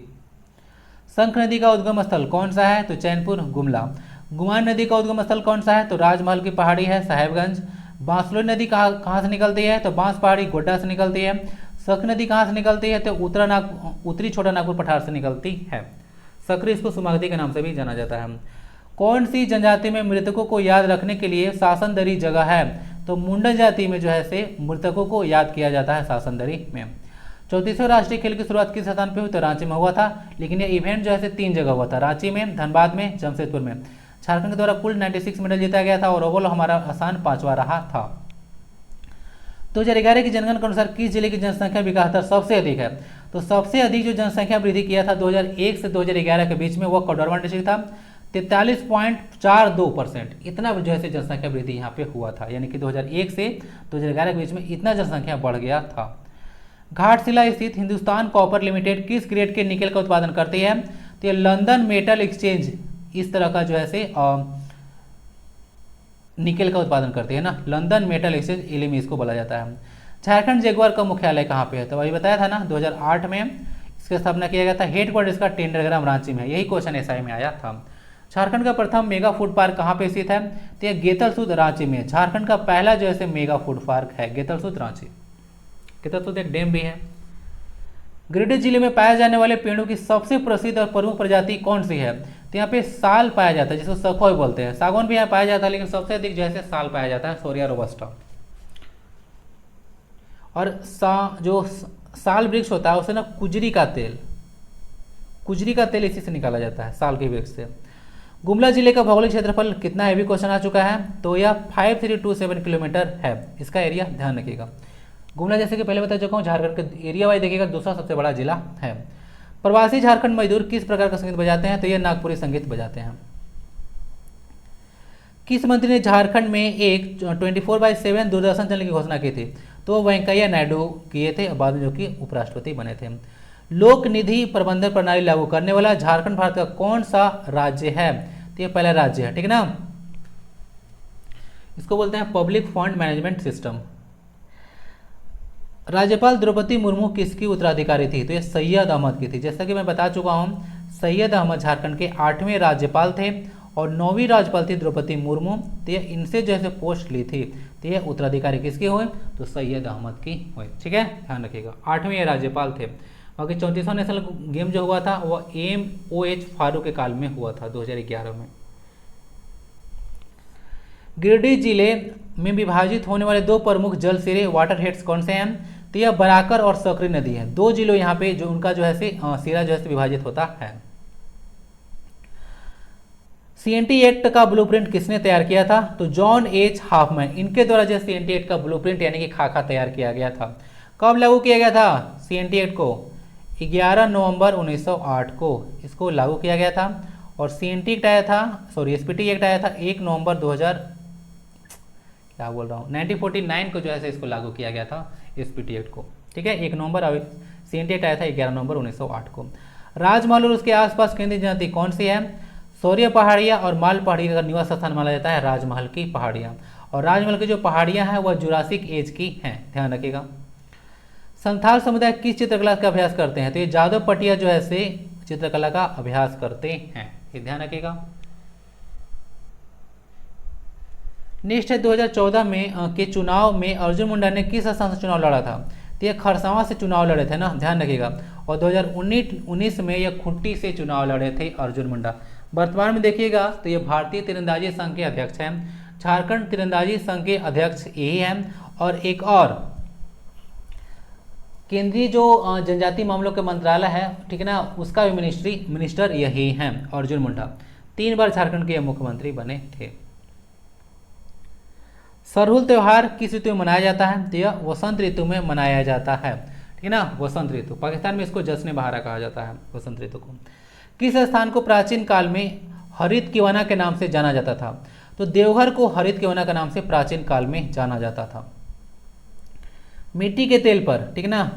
शंख नदी का उद्गम स्थल कौन सा है? तो चैनपुर गुमला। गुमान नदी का उद्गम स्थल कौन सा है? तो राजमहल की पहाड़ी है साहेबगंज। बांसलोई नदी कहाँ से निकलती है? तो बांस पहाड़ी गोड्डा से निकलती है। शंख नदी कहाँ से निकलती है? तो उत्तरी छोटा नागपुर पठार से निकलती है। सकरी इसको सुमागदी के नाम से भी जाना जाता है। कौन सी जनजाति में मृतकों को याद रखने के लिए शासनदरी जगह है? तो मुंडन जाति में जो है से मृतकों को याद किया जाता है शासनदरी में। 34वें राष्ट्रीय खेल की शुरुआत किस स्थान पे हुई? तो रांची में हुआ था, लेकिन ये इवेंट जो है से 3 जगह हुआ था, रांची में, धनबाद में, जमशेदपुर में। झारखंड के द्वारा कुल 96 मेडल जीता गया था और ओवरऑल हमारा स्थान 5वां रहा था। 2011 की जनगणना के अनुसार किस जिले की जनसंख्या विकास दर सबसे अधिक है? तो सबसे अधिक जो जनसंख्या वृद्धि किया था 2001 से 2011 के बीच में वो कोडरमा डिस्ट्रिक्ट था, 43.42%। इतना जो है जनसंख्या वृद्धि यहाँ पे हुआ था, यानी कि 2001 से 2011 के बीच में इतना जनसंख्या बढ़ गया था। घाटशिला स्थित हिंदुस्तान कॉपर लिमिटेड किस ग्रेड के निकल का उत्पादन करती है? तो ये लंदन मेटल एक्सचेंज इस तरह का जो है से निकल का उत्पादन करती है ना, लंदन मेटल एक्सचेंज इलिमी इसको बोला जाता है। झारखंड जगुआर का मुख्यालय कहाँ पे है? तो अभी बताया था ना 2008 में इसकी स्थापना किया गया था। हेडक्वार्टर इसका टेंडरग्राम रांची में है, यही क्वेश्चन एसआई में आया था। झारखंड का प्रथम मेगा फूड पार्क कहाँ पे स्थित है? तो यह गेतलसूद रांची में। झारखंड का पहला जो है मेगा फूड पार्क है गेतलसूद रांची। गेतलसूद एक डैम भी है। गिरिडीह जिले में पाए जाने वाले पेड़ों की सबसे प्रसिद्ध और प्रमुख प्रजाति कौन सी है? तो यहाँ पे साल पाया जाता है, जिसको सखोई बोलते हैं। सागौन भी यहाँ पाया जाता है, लेकिन सबसे अधिक जो है साल पाया जाता है, सोरिया रोबस्टा। और जो साल वृक्ष होता है उसे ना कुजरी का तेल इसी से निकाला जाता है, साल के वृक्ष से। गुमला जिले का भौगोलिक क्षेत्रफल कितना है, भी क्वेश्चन आ चुका है, तो यह 5327 किलोमीटर है इसका एरिया, ध्यान रखिएगा। गुमला जैसे कि पहले बता चुका हूँ, झारखंड के एरिया वाइज देखिएगा दूसरा सबसे बड़ा जिला है। प्रवासी झारखंड मजदूर किस प्रकार का संगीत बजाते हैं, तो ये नागपुरी संगीत बजाते हैं। किस मंत्री ने झारखंड में एक 24/7 दूरदर्शन चैनल की घोषणा की थी, तो वेंकैया नायडू किए थे, बाद में जो कि उपराष्ट्रपति बने थे। लोक निधि प्रबंधन प्रणाली लागू करने वाला झारखंड भारत का कौन सा राज्य है, तो ये पहला राज्य है, ठीक है ना। इसको बोलते हैं पब्लिक फंड मैनेजमेंट सिस्टम। राज्यपाल द्रौपदी मुर्मू किसकी उत्तराधिकारी थी, तो ये सैयद अहमद की थी। जैसा कि मैं बता चुका हूँ, सैयद अहमद झारखंड के 8वें राज्यपाल थे और 9वीं राज्यपाल थी द्रौपदी मुर्मू। तो ये इनसे जैसे पोस्ट ली थी, तो ये उत्तराधिकारी किसकी हुए, तो सैयद अहमद की हुई, ठीक है, ध्यान रखिएगा। 8वें राज्यपाल थे। बाकी 34वां नेशनल गेम जो हुआ था वो MOH फारूक के काल में हुआ था 2011 में। गिरिडीह जिले में विभाजित होने वाले दो प्रमुख जल सिरे वाटर हेड्स कौन से हैं, तो यह बराकर और सकरी नदी है। दो जिलों यहाँ पे जो उनका जो है सिरा जो है विभाजित होता है। CNT एक्ट का ब्लूप्रिंट किसने तैयार किया था, तो जॉन H हाफमैन, इनके द्वारा जो CNT एक्ट का ब्लूप्रिंट यानी कि खाका तैयार किया गया था। कब लागू किया गया था CNT एक्ट को, 11 नवंबर 1908 को इसको लागू किया गया था। और CNT एक्ट आया था, सॉरी SPT एक्ट आया था 1 नवंबर 1949 को जो है इसको लागू किया गया था SPT एक्ट को, ठीक है, 1 नवंबर। CNT एक्ट आया था 11 नवंबर 1908 को। राजमहल और उसके आसपास केंद्रीय जनजाति कौन सी है, सौर्य पहाड़ियाँ और माल पहाड़ियों का निवास स्थान माना जाता है राजमहल की पहाड़ियाँ। और राजमहल की जो पहाड़ियाँ हैं वह जुरासिक एज की हैं, ध्यान रखिएगा। संथाल समुदाय किस चित्रकला का अभ्यास करते हैं, तो ये जादव पटिया जो है चित्रकला का अभ्यास करते हैं, ये ध्यान रखिएगा। नेक्स्ट है 2014 में के चुनाव में अर्जुन मुंडा ने किस स्थान से चुनाव लड़ा था, तो ये खरसावां से चुनाव लड़े थे ना, ध्यान रखिएगा। और 2019 में यह खुट्टी से चुनाव लड़े थे अर्जुन मुंडा। वर्तमान में देखिएगा तो ये भारतीय तीरंदाजी संघ के अध्यक्ष हैं, झारखंड तीरंदाजी संघ के अध्यक्ष यही हैं। और एक और केंद्रीय जो जनजातीय मामलों के मंत्रालय है, ठीक है ना, उसका भी मिनिस्टर यही हैं अर्जुन मुंडा। 3 बार झारखंड के मुख्यमंत्री बने थे। सरहुल त्यौहार किस ऋतु में मनाया जाता है, तो यह वसंत ऋतु में मनाया जाता है, ठीक है ना, वसंत ऋतु। पाकिस्तान में इसको जश्न बहारा कहा जाता है वसंत ऋतु को। किस स्थान को प्राचीन काल में हरित किवाना के नाम से जाना जाता था, तो देवघर को हरित किवाना के नाम से प्राचीन काल में जाना जाता था। मिट्टी के तेल पर, ठीक है ना,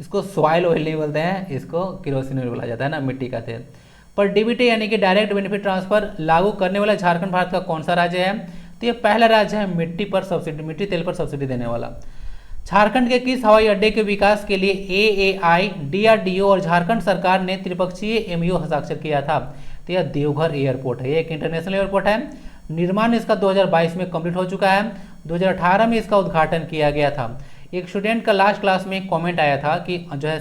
इसको सॉइल ऑयल नहीं बोलते हैं, इसको केरोसिन ऑयल बोला जाता है ना, मिट्टी का तेल पर DBT यानी कि डायरेक्ट बेनिफिट ट्रांसफर लागू करने वाला झारखंड भारत का कौन सा राज्य है, तो ये पहला राज्य है मिट्टी तेल पर सब्सिडी देने वाला। झारखंड के किस हवाई अड्डे के विकास के लिए AAI, DRDO और झारखंड सरकार ने त्रिपक्षीय MOU हस्ताक्षर किया था, तो यह देवघर एयरपोर्ट है, ये एक इंटरनेशनल एयरपोर्ट है। निर्माण इसका 2022 में कंप्लीट हो चुका है, 2018 में इसका उद्घाटन किया गया था। एक स्टूडेंट का लास्ट क्लास में कमेंट आया था कि जो है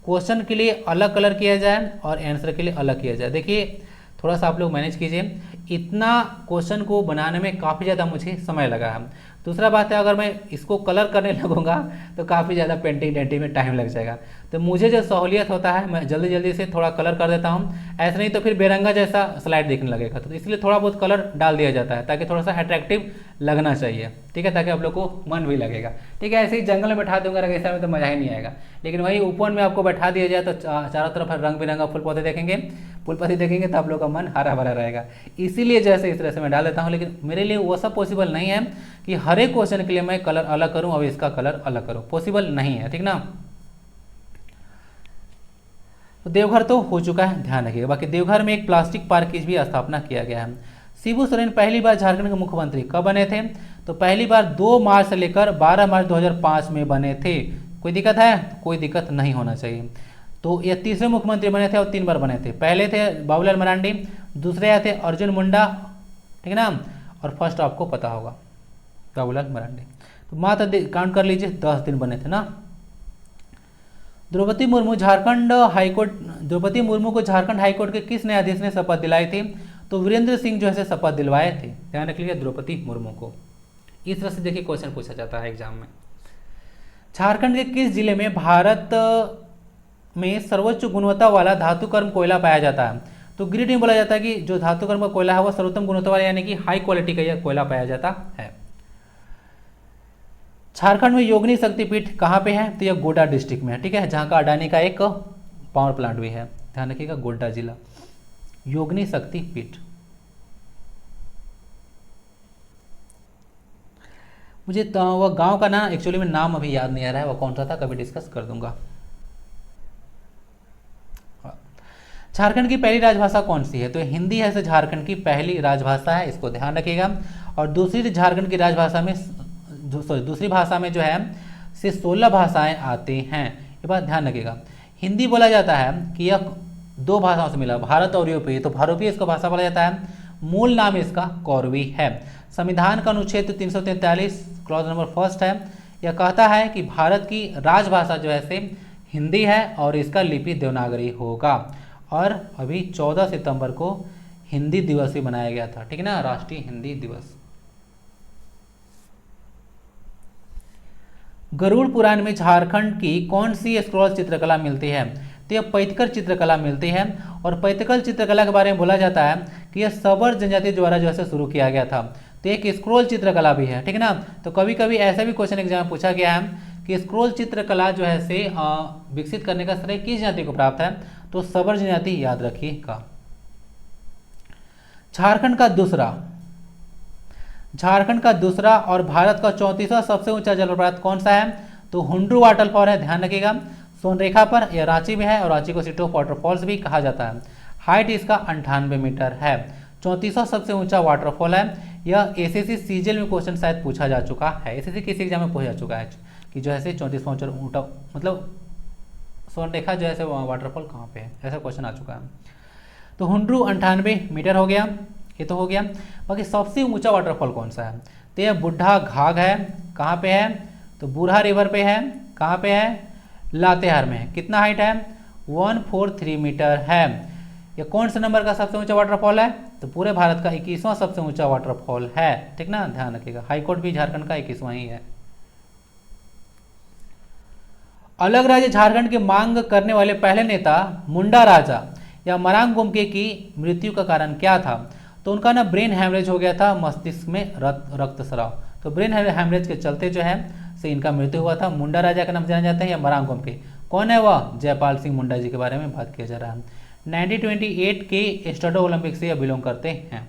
क्वेश्चन के लिए अलग कलर किया जाए और आंसर के लिए अलग किया जाए। देखिए थोड़ा सा आप लोग मैनेज कीजिए, इतना क्वेश्चन को बनाने में काफ़ी ज़्यादा मुझे समय लगा है। दूसरा बात है, अगर मैं इसको कलर करने लगूंगा तो काफ़ी ज़्यादा पेंटिंग में टाइम लग जाएगा। तो मुझे जो सहूलियत होता है मैं जल्दी से थोड़ा कलर कर देता हूँ, ऐसा नहीं तो फिर बेरंगा जैसा स्लाइड दिखने लगेगा। तो इसलिए थोड़ा बहुत कलर डाल दिया जाता है ताकि थोड़ा सा अट्रैक्टिव लगना चाहिए, ठीक है, ताकि आप लोग को मन भी लगेगा, ठीक है। ऐसे ही जंगल में बैठा दूंगा रेगिस्तान में तो मज़ा ही नहीं आएगा, लेकिन वही ओपन में आपको बैठा दिया जाए तो चारों तरफ रंग बिरंगा फूल पौधे देखेंगे, फूल पत्ती देखेंगे तो आप लोग का मन हरा भरा रहेगा। इसीलिए जैसे इस तरह से मैं डाल देता हूँ, लेकिन मेरे लिए वो सब पॉसिबल नहीं है कि हर एक क्वेश्चन के लिए मैं कलर अलग करूं और इसका कलर अलग करूं, पॉसिबल नहीं है, ठीक ना। तो देवघर तो हो चुका है, ध्यान रखिएगा। बाकी देवघर में एक प्लास्टिक पार्क की भी स्थापना किया गया है। शिबू सोरेन पहली बार झारखंड के मुख्यमंत्री कब बने थे, तो पहली बार 2 मार्च से लेकर 12 मार्च 2005 में बने थे। कोई दिक्कत है, कोई दिक्कत नहीं होना चाहिए। तो ये तीसरे मुख्यमंत्री बने थे और 3 बार बने थे। पहले थे बाबूलाल मरांडी, दूसरे आए थे अर्जुन मुंडा, ठीक है ना, और फर्स्ट आपको पता होगा बाबूलाल मरांडी। तो मात्र काउंट कर लीजिए 10 दिन बने थे ना। द्रौपदी मुर्मू को झारखंड हाईकोर्ट के किस न्यायाधीश ने शपथ दिलाई थी, तो वीरेंद्र सिंह जो है शपथ दिलवाए थे, ध्यान रख लीजिए द्रौपदी मुर्मू को। इस तरह से देखिए क्वेश्चन पूछा जाता है एग्जाम में। झारखंड के किस जिले में भारत में सर्वोच्च गुणवत्ता वाला धातुकर्म कोयला पाया जाता है? तो गिरिडीह में बोला जाता है कि जो धातुकर्म का कोयला है वो सर्वोत्तम गुणवत्ता वाला यानी कि हाई क्वालिटी का यह कोयला पाया जाता है। झारखंड में योगिनी शक्तिपीठ कहाँ पे है? तो यह गोड्डा डिस्ट्रिक्ट में है, ठीक है, जहाँ का अडानी का एक पावर प्लांट भी है। ध्यान रखिएगा, गोड्डा जिला, योगिनी शक्तिपीठ। मुझे तो वह गांव का ना एक्चुअली में नाम अभी याद नहीं आ रहा है, वह कौन सा था, कभी डिस्कस कर दूंगा। झारखंड की पहली राजभाषा कौन सी है? तो हिंदी है, झारखंड की पहली राजभाषा है, इसको ध्यान रखिएगा। और दूसरी झारखंड की राजभाषा में दूसरी भाषा में जो है से 16 भाषाएं आती हैं, ये बात ध्यान रखिएगा। हिंदी बोला जाता है कि यह दो भाषाओं से मिला, भारत और यूरोपीय, तो भारोपीय इसको भाषा बोला जाता है। मूल नाम इसका कौरवी है। संविधान का अनुच्छेद 343 क्लॉज नंबर 1 है, यह कहता है कि भारत की राजभाषा जो है से हिंदी है और इसका लिपि देवनागरी होगा। और अभी 14 सितंबर को हिंदी दिवस भी मनाया गया था, ठीक है ना, राष्ट्रीय हिंदी दिवस। गरुड़ पुराण में झारखंड की कौन सी स्क्रॉल चित्रकला मिलती है? तो यह पैतकर चित्रकला मिलती है। और पैतकर चित्रकला के बारे में बोला जाता है कि यह सबर जनजाति द्वारा जो है शुरू किया गया था। तो एक स्क्रॉल चित्रकला भी है, ठीक है ना। तो कभी कभी ऐसा भी क्वेश्चन एग्जाम में पूछा गया है कि स्क्रॉल चित्रकला जो है से विकसित करने का श्रेय किस जाति को प्राप्त है? तो सबर जनजाति, याद रखिएगा। झारखंड का दूसरा और भारत का 34वां सबसे ऊंचा जलप्रपात कौन सा है? तो हुंड्रू वाटरफॉल है, ध्यान रखिएगा। सोनरेखा पर, यह रांची में है और रांची को सिटी ऑफ वाटरफॉल्स भी कहा जाता है। हाइट इसका 98 मीटर है। 34वां सबसे ऊंचा वाटरफॉल है। यह एसएससी सीजीएल में क्वेश्चन शायद पूछा जा चुका है, एसएससी किसी एग्जाम में पूछा जा चुका है कि जो है 34वां ऊंचा मतलब सोनरेखा जो है वाटरफॉल कहाँ पे है, ऐसा क्वेश्चन आ चुका है। तो हुंड्रू 98 मीटर हो गया, ये तो हो गया। बाकी सबसे ऊंचा वाटरफॉल कौन सा है? तो यह बुढ़ा घाघ है, कहाँ पे है? तो बूढ़ा रिवर पे है, कहाँ पे है? लातेहार में है। कितना हाइट है? 143 मीटर है। यह कौन से नंबर का सबसे ऊंचा वाटरफॉल है? तो पूरे भारत का 21वां सबसे ऊंचा वाटरफॉल है, ठीक ना, ध्यान रखिएगा। हाईकोर्ट भी झारखंड का 21वां ही है। अलग राज्य झारखंड की मांग करने वाले पहले नेता मुंडा राजा या मरांग गुम्के की मृत्यु का कारण क्या था? तो उनका ना ब्रेन हैमरेज हो गया था, मस्तिष्क में रक्तस्राव। तो ब्रेन हैमरेज के चलते जो है से इनका मृत्यु हुआ था। मुंडा राजा का नाम जाना जाता है या मरांग गुम्के? कौन है वह? जयपाल सिंह मुंडा जी के बारे में बात किया जा रहा है। 1928 के स्टडो ओलंपिक से यह बिलोंग करते हैं।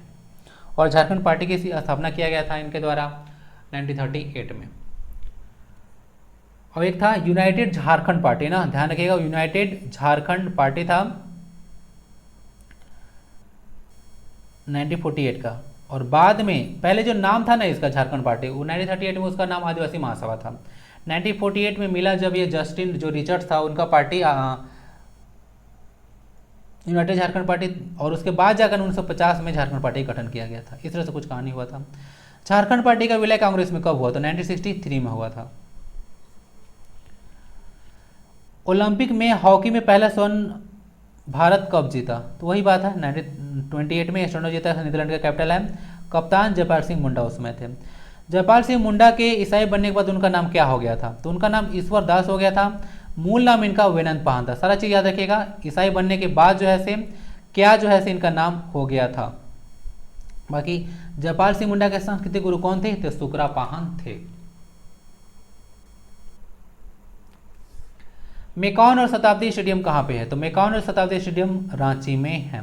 और झारखंड पार्टी की स्थापना किया गया था इनके द्वारा 1938 में। और एक था यूनाइटेड झारखंड पार्टी ना, ध्यान रखिएगा, यूनाइटेड झारखंड पार्टी था 1948 का। और बाद में पहले जो नाम था ना इसका झारखंड पार्टी, वो 1938 में उसका नाम आदिवासी महासभा था। 1948 में मिला जब ये जस्टिन जो रिचर्ड्स था उनका पार्टी यूनाइटेड झारखंड पार्टी, और उसके बाद जाकर 1950 में झारखंड पार्टी का गठन किया गया था। इस तरह से कुछ कहानी हुआ था। झारखंड पार्टी का विलय कांग्रेस में कब हुआ? तो 1963 में हुआ था। ओलंपिक में हॉकी में पहला स्वर्ण भारत कब जीता? तो वही बात है, 1928 में स्टोनो जीता, नीदरलैंड का कैपिटल है। कप्तान जयपाल सिंह मुंडा उसमें थे। जयपाल सिंह मुंडा के ईसाई बनने के बाद उनका नाम क्या हो गया था? तो उनका नाम ईश्वर दास हो गया था। मूल नाम इनका वेनंत पाहन था। सारा चीज याद रखिएगा। ईसाई बनने के बाद जो है से क्या जो है से इनका नाम हो गया था। बाकी जयपाल सिंह मुंडा के सांस्कृतिक गुरु कौन थे? तो सुकरा पाहन थे। मेकॉन और शताब्दी स्टेडियम कहाँ पे है? तो मेकॉन और शताब्दी स्टेडियम रांची में है।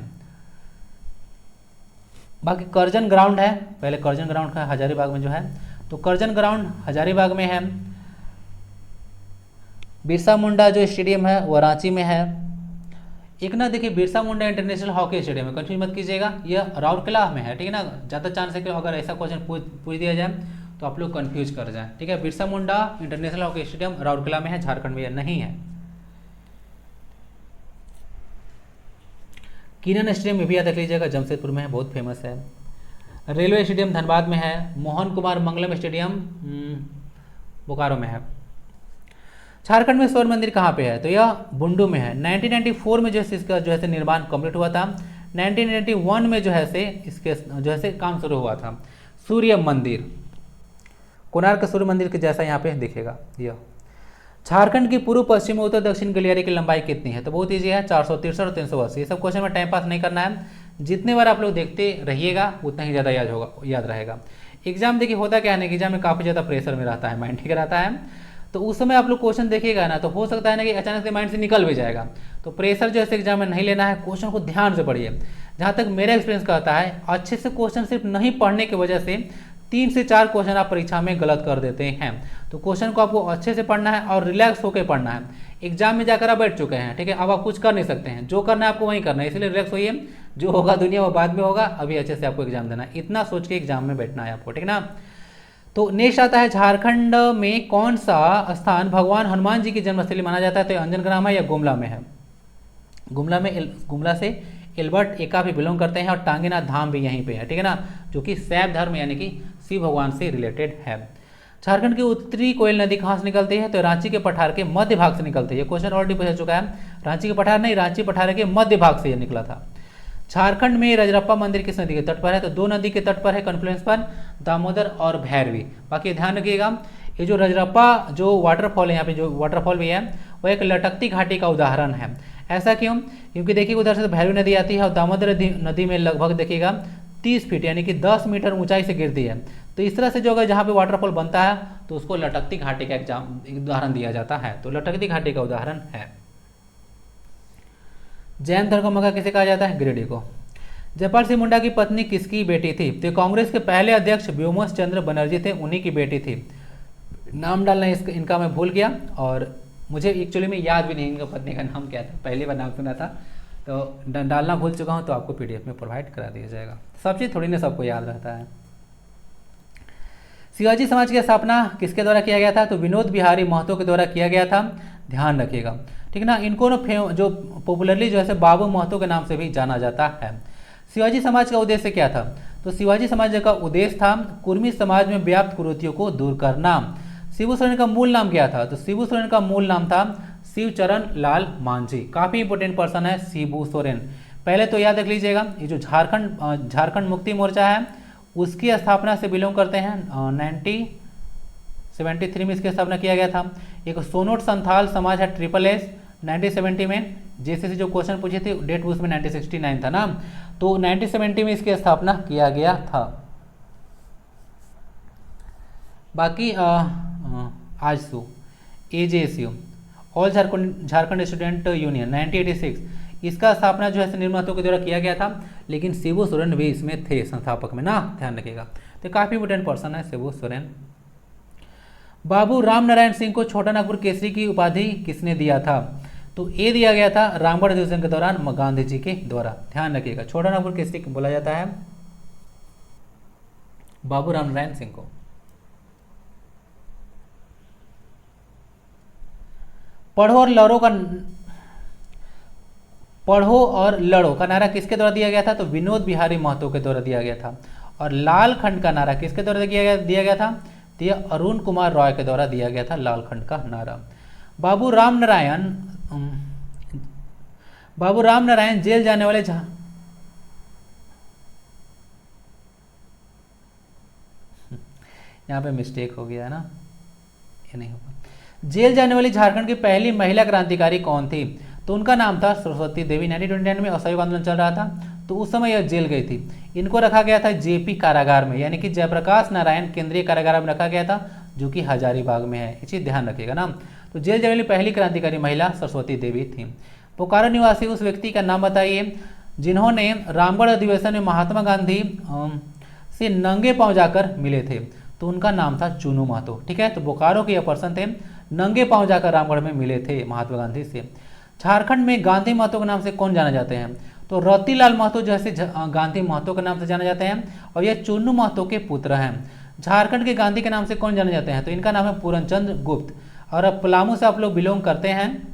बाकी करजन ग्राउंड है, पहले करजन ग्राउंड का हजारीबाग में जो है, तो करजन ग्राउंड हजारीबाग में है। बिरसा मुंडा जो स्टेडियम है वो रांची में है। एक ना देखिए Birsa Munda international hockey stadium है, कंफ्यूज मत कीजिएगा, यह राउरकेला में है, ठीक है ना। ज़्यादा चांस है कि अगर ऐसा क्वेश्चन पूछ दिया जाए तो आप लोग कंफ्यूज कर जाए, ठीक है। Birsa Munda international hockey stadium Rourkela में है, झारखंड में नहीं है। किरण स्टेडियम में भी याद रख लीजिएगा, जमशेदपुर में है, बहुत फेमस है। रेलवे स्टेडियम धनबाद में है। मोहन कुमार मंगलम स्टेडियम बोकारो में है। झारखंड में स्वर्ण मंदिर कहाँ पे है? तो यह बुंडू में है। 1994 में जो है इसका जो है निर्माण कंप्लीट हुआ था। 1991 में जो है से इसके जो है से काम शुरू हुआ था। सूर्य मंदिर, कोणार्क सूर्य मंदिर के जैसा यहाँ पे दिखेगा यह। झारखंड की पूर्व पश्चिम उत्तर दक्षिण गलियारे की लंबाई कितनी है? तो बहुत ईजी है, 463 और 380। ये सब क्वेश्चन में टाइम पास नहीं करना है, जितने बार आप लोग देखते रहिएगा उतना ही ज़्यादा याद रहेगा। एग्जाम देखिए होता क्या है, एग्जाम में काफ़ी ज़्यादा प्रेशर में रहता है, माइंड ठीक रहता है, तो उस समय आप लोग क्वेश्चन देखिएगा ना, तो हो सकता है ना कि अचानक से माइंड से निकल भी जाएगा। तो प्रेशर जो है एग्जाम में नहीं लेना है, क्वेश्चन को ध्यान से पढ़िए। जहाँ तक मेरा एक्सपीरियंस कहता है, अच्छे से क्वेश्चन सिर्फ नहीं पढ़ने की वजह से 3 से 4 क्वेश्चन आप परीक्षा में गलत कर देते हैं। तो क्वेश्चन को आपको अच्छे से पढ़ना है और रिलैक्स होकर पढ़ना है। एग्जाम में जाकर आप बैठ चुके हैं, ठीक है, अब आप कुछ कर नहीं सकते हैं, जो करना है आपको वही करना है, इसलिए रिलैक्स होइए, जो होगा दुनिया वो बाद में होगा, अभी अच्छे से आपको एग्जाम देना है, इतना सोच के एग्जाम में बैठना है आपको, ठीक ना। तो नेक्स्ट आता है, झारखंड में कौन सा स्थान भगवान हनुमान जी की जन्मस्थली माना जाता है? तो अंजन ग्राम है या गुमला में है? गुमला से एल्बर्ट एका भी बिलोंग करते हैं और टांगीनाथ धाम भी यहीं पे है, ठीक है ना, जो कि शैव धर्म यानी कि शिव भगवान से रिलेटेड है। झारखंड की उत्तरी कोयल नदी कहाँ से निकलती है? तो रांची के पठार के मध्य भाग से निकलती है। ये क्वेश्चन ऑलरेडी पूछा चुका है, रांची के पठार नहीं, रांची पठार के मध्य भाग से ये निकला था। झारखंड में रजरप्पा मंदिर किस नदी के तट पर है? तो 2 नदी के तट पर है, कॉन्फ्लुएंस पर, दामोदर और भैरवी। बाकी ध्यान रखिएगा, ये जो रजरप्पा जो वाटरफॉल है, यहाँ पे जो वाटरफॉल भी है, वो एक लटकती घाटी का उदाहरण है। ऐसा क्यों? क्योंकि देखिए उधर से भैरवी नदी आती है और दामोदर नदी में लगभग देखिएगा 30 फीट यानी कि 10 मीटर ऊंचाई से गिरती है। तो इस तरह से जो अगर जहाँ पे वाटरफॉल बनता है तो उसको लटकती घाटी का एक उदाहरण दिया जाता है। तो लटकती घाटी का उदाहरण है। जैन धर्म का मक्का किसे कहा जाता है? गिरिडीह को। जयपाल सिंह मुंडा की पत्नी किसकी बेटी थी? तो कांग्रेस के पहले अध्यक्ष व्योमस चंद्र बनर्जी थे, उन्हीं की बेटी थी। नाम डालना इनका मैं भूल गया और मुझे एक्चुअली में याद भी नहीं इनका पत्नी का नाम क्या था, पहली बार नाम सुना था, तो डालना भूल चुका हूँ, तो आपको पीडीएफ में प्रोवाइड करा दिया जाएगा। सब चीज़ थोड़ी ना सबको याद रहता है। शिवाजी समाज की स्थापना किसके द्वारा किया गया था? तो विनोद बिहारी महतो के द्वारा किया गया था, ध्यान रखिएगा, ठीक ना। इनको जो पॉपुलरली जो है बाबू महतो के नाम से भी जाना जाता है। शिवाजी समाज का उद्देश्य क्या था? तो शिवाजी समाज का उद्देश्य था कुर्मी समाज में व्याप्त कुरीतियों को दूर करना। शिबू सोरेन का मूल नाम क्या था? तो शिबू सोरेन का मूल नाम था शिवचरण लाल मांझी। काफ़ी इंपोर्टेंट पर्सन है शिबू सोरेन। पहले तो याद रख लीजिएगा, ये जो झारखंड मुक्ति मोर्चा है उसकी स्थापना से बिलोंग करते हैं। 1973 में इसकी स्थापना किया गया था। एक सोनोट संथाल समाज है SSS 1970 में, जैसे जो क्वेश्चन पूछे थे डेट उसमें 1969 था ना, तो 1970 में इसकी स्थापना किया गया था। बाकी AJSU, AJSU, all Jharkhand student union 1986, इसका स्थापना जो है निर्माताओं के द्वारा किया गया था, लेकिन शिबू सोरेन भी इसमें थे संस्थापक में ना, ध्यान रखिएगा। तो काफ़ी इंपोर्टेंट पर्सन है शिबू सोरेन। बाबू राम नारायण सिंह को छोटा नागपुर केसरी की उपाधि किसने दिया था? तो ये दिया गया था रामगढ़ अधिवेशन के दौरान गांधी जी के द्वारा, ध्यान रखिएगा। छोटा नागपुर केसरी बोला जाता है बाबू राम नारायण सिंह को। पढ़ो और लड़ो का नारा किसके द्वारा दिया गया था? तो विनोद बिहारी महतो के द्वारा दिया गया था। और लाल खंड का नारा किसके द्वारा दिया गया था? तो यह अरुण कुमार रॉय के द्वारा दिया गया था लाल खंड का नारा। बाबू राम नारायण जेल जाने वाले यहाँ पे मिस्टेक हो गया है ना, ये नहीं होगा। जेल जाने वाली झारखंड की पहली महिला क्रांतिकारी कौन थी? तो उनका नाम था सरस्वती देवी। 1929 में असहयोग आंदोलन चल रहा था, तो उस समय यह जेल गई थी। इनको रखा गया था JP कारागार में, यानी कि जयप्रकाश नारायण केंद्रीय कारागार में रखा गया था, जो कि हजारीबाग में है। ये चीज़ ध्यान रखिएगा ना। तो जेल जाने वाली पहली क्रांतिकारी महिला सरस्वती देवी थी। बोकारो निवासी उस व्यक्ति का नाम बताइए जिन्होंने रामगढ़ अधिवेशन में महात्मा गांधी से नंगे पांव जाकर मिले थे। तो उनका नाम था चुनू महतो, ठीक है। तो बोकारो के यह पर्सन थे, नंगे पांव जाकर रामगढ़ में मिले थे महात्मा गांधी से। झारखंड में गांधी महतो के नाम से कौन जाना जाते हैं? तो रतिलाल महतो जैसे गांधी महतो के नाम से जाने जाते हैं, और यह चुन्नू महतो के पुत्र हैं। झारखंड के गांधी के नाम से कौन जाने जाते हैं? तो इनका नाम है पूरनचंद्र गुप्त। और अब पलामू से आप लोग बिलोंग करते हैं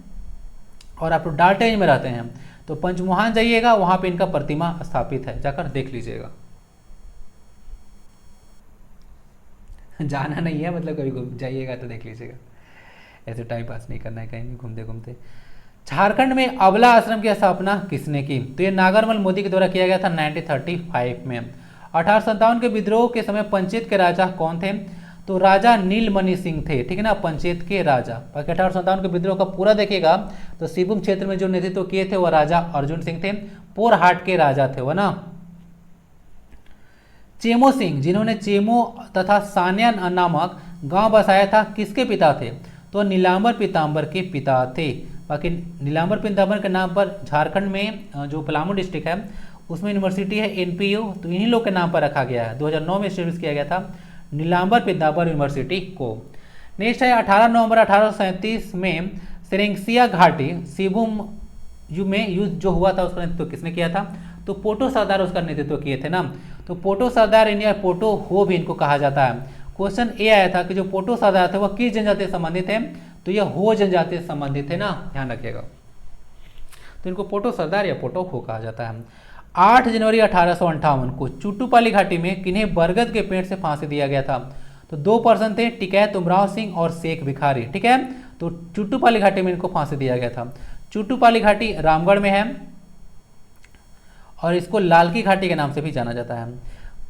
और आप लोग डाल्टनगंज में रहते हैं, तो पंचमुहान जाइएगा, वहाँ पे इनका प्रतिमा स्थापित है, जाकर देख लीजिएगा। जाना नहीं है, मतलब कभी जाइएगा तो देख लीजिएगा, ऐसे टाइम पास नहीं करना है कहीं घूमते घूमते। झारखंड में अबला आश्रम की स्थापना किसने की? तो ये नागरमल मोदी के द्वारा किया गया था 1935 में। 1857 के विद्रोह के समय पंचायत के राजा कौन थे? तो तो राजा नीलमणि सिंह थे, ठीक है ना, पंचेत के राजा। बाकी 1857 के विद्रोह का पूरा देखिएगा तो सिबुम क्षेत्र में जो नेतृत्व किए थे वह राजा अर्जुन सिंह थे, पोरहाट के राजा थे वह ना। चेमो सिंह, जिन्होंने चेमो तथा सान्या नामक गांव बसाया था, किसके पिता थे? तो नीलांबर पीताम्बर के पिता थे। बाकी नीलांबर पीताम्बर के नाम पर झारखंड में जो पलामू डिस्ट्रिक्ट है उसमें यूनिवर्सिटी है एनपीयू, तो इन्हीं लोग के नाम पर रखा गया है। 2009 में एस्टेब्लिश किया गया था नीलांबर पीताम्बर यूनिवर्सिटी को। नेक्स्ट है 18 नवंबर 1837 में सेरेंसिया घाटी सिबुम में युद्ध जो हुआ था उसका नेतृत्व किसने किया था? तो पोटो सरदार उसका नेतृत्व किए थे ना। तो पोटो सरदार इंडिया, पोटो हो भी इनको कहा जाता है। क्वेश्चन ये आया था कि जो पोटो सरदार थे वह किस जनजाति से संबंधित है? तो यह हो जनजाति से संबंधित है ना, ध्यान रखिएगा। तो इनको पोटो सरदार या पोटो हो कहा जाता है। 8 जनवरी 1858 को चुट्टूपाली घाटी में किन्हें बरगद के पेड़ से फांसी दिया गया था? तो 2 पर्सन थे, टिकैत उमराव सिंह और शेख भिखारी, ठीक है। तो चुट्टूपाली घाटी में इनको फांसी दिया गया था। चुट्टूपाली घाटी रामगढ़ में है और इसको लालकी घाटी के नाम से भी जाना जाता है।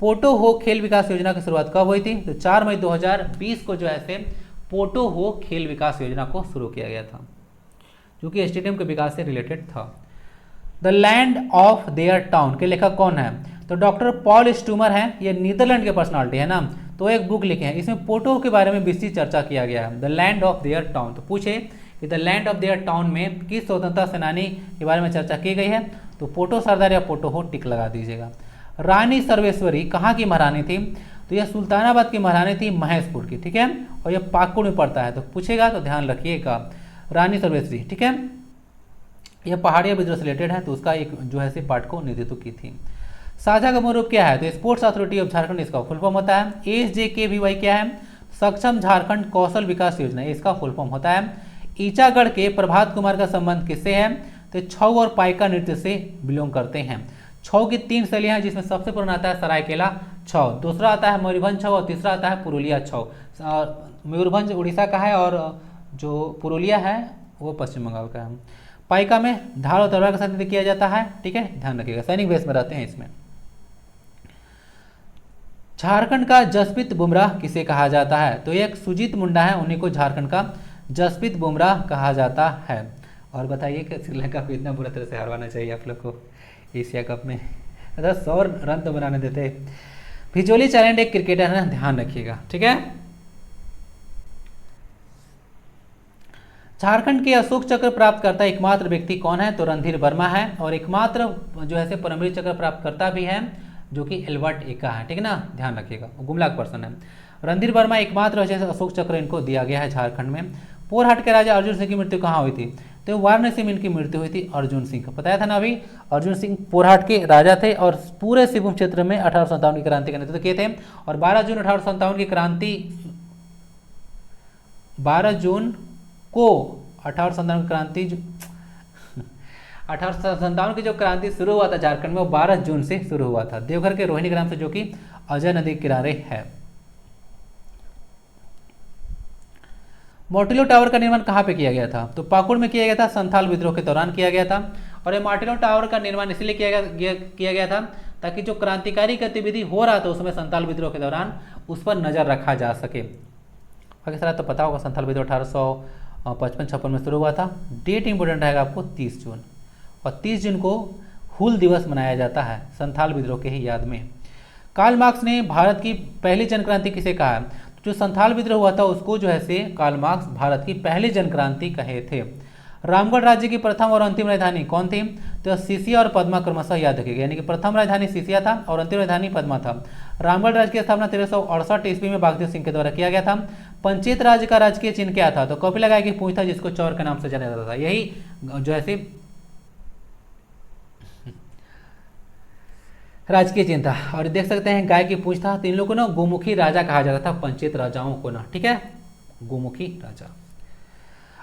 पोटो हो खेल विकास योजना की शुरुआत कब हुई थी? तो 4 मई 2020 को जो है पोटो हो खेल विकास योजना को शुरू किया गया था, जो कि स्टेडियम के विकास से रिलेटेड था। The land of their town के लेखक कौन है? तो डॉक्टर पॉल स्टूमर है, ये नीदरलैंड के पर्सनालिटी है ना। तो एक बुक लिखे हैं, इसमें पोटो के बारे में विस्तृत चर्चा किया गया है, the land of their town. तो पूछे कि the land of their town में किस स्वतंत्रता सेनानी के बारे में चर्चा की गई है? तो पोटो सरदार या पोटो हो, टिक लगा दीजिएगा। रानी सर्वेश्वरी कहाँ की महारानी थी? तो यह सुल्तानाबाद की महारानी थी, महेशपुर की, ठीक है। और यह पाकुड़ में पड़ता है, तो पूछेगा तो ध्यान रखिएगा। रानी सर्वेश्वरी, ठीक है, यह पहाड़िया विद्रोह से रिलेटेड है, तो उसका एक जो है पार्ट को नेतृत्व की थी। साझा का मूल रूप क्या है? तो स्पोर्ट्स अथॉरिटी ऑफ झारखंड इसका फुल फॉर्म होता है। SJKVY क्या है? सक्षम झारखंड कौशल विकास योजना, इसका फुल फॉर्म होता है। ईचागढ़ के प्रभात कुमार का संबंध किससे है? तो छऊ और पाइका नृत्य से बिलोंग करते हैं। छऊ की 3 शैलियां हैं, जिसमें सबसे पुराना आता है सरायकेला छऊ, दूसरा आता है मयूरभंज छऊ और तीसरा आता है पुरुलिया छऊ। मयूरभंज उड़ीसा का है और जो पुरुलिया है वो पश्चिम बंगाल का है। पाइका में ढाल और तलवार के साथ नृत्य किया जाता है, ठीक है, ध्यान रखिएगा, सैनिक वेश में रहते हैं इसमें। झारखंड का जसप्रीत बुमराह किसे कहा जाता है? तो एक सुजीत मुंडा है, उन्हीं को झारखंड का जसप्रीत बुमराह कहा जाता है। और बताइए कि श्रीलंका को इतना बुरा तरह से हरवाना चाहिए आप लोग को एशिया कप में? 100 रन तो बनाने देते। भिजोली चैलेंज एक क्रिकेटर है, ध्यान रखिएगा, ठीक है। झारखंड के अशोक चक्र प्राप्त करता एकमात्र व्यक्ति कौन है? तो रणधीर वर्मा है। और एकमात्र जो है परमवीर चक्र प्राप्त करता भी है, जो कि एल्बर्ट एक्का है, ठीक है ना, ध्यान रखिएगा, गुमलाक पर्सन है। रणधीर वर्मा एकमात्र जैसे अशोक चक्र इनको दिया गया है झारखंड में। पोरहाट के राजा अर्जुन सिंह की मृत्यु कहाँ हुई थी? तो वाराणसी में इनकी मृत्यु हुई थी अर्जुन सिंह का, बताया था ना अभी। अर्जुन सिंह पोरहाट के राजा थे और पूरे सिबुम क्षेत्र में 1857 की क्रांति का नेतृत्व किए थे। और 12 जून 1857 की क्रांति, 12 जून को 1857 क्रांति जो 1857 की जो क्रांति शुरू हुआ था झारखंड में, वो 12 जून से शुरू हुआ था, देवघर के रोहिणी ग्राम से, जो कि अजय नदी के किनारे है। मोटिलो टावर का निर्माण कहाँ पे किया गया था? तो पाकुड़ में किया गया था, संथाल विद्रोह के दौरान किया गया था। और ये मोटिलो टावर का निर्माण इसलिए किया गया था ताकि जो क्रांतिकारी गतिविधि हो रहा था उसमें संथाल विद्रोह के दौरान उस पर नजर रखा जा सके। पाकिस्तान तो पता होगा, संथाल विद्रोह 1855-56 में शुरू हुआ था। डेट इंपोर्टेंट रहेगा आपको 30 जून, और 30 जून को हूल दिवस मनाया जाता है संथाल विद्रोह के ही याद में। कार्ल मार्क्स ने भारत की पहली जनक्रांति किसे कहा है? जो संथाल विद्रोह हुआ था उसको जो है कार्ल मार्क्स भारत की पहली जनक्रांति कहे थे। रामगढ़ राज्य की प्रथम और अंतिम राजधानी कौन थी? तो सिसिया और पद्मा क्रमशः याद रखिएगा, यानी कि प्रथम राजधानी सिसिया था और अंतिम राजधानी पद्मा था। रामगढ़ राज्य की स्थापना 1368 ईस्वी में बागदेव सिंह के द्वारा किया गया था। पंचायत राज्य का राजकीय चिन्ह क्या था? तो कपिला गाय की पूंछ था, जिसको चौर के नाम से जाना जाता था। यही जो है राजकीय चिन्ह था। और देख सकते हैं गाय की पूंछ था। तो इन लोगों को ना गोमुखी राजा कहा जाता था, पंचायत राजाओं को ना, ठीक है, गोमुखी राजा।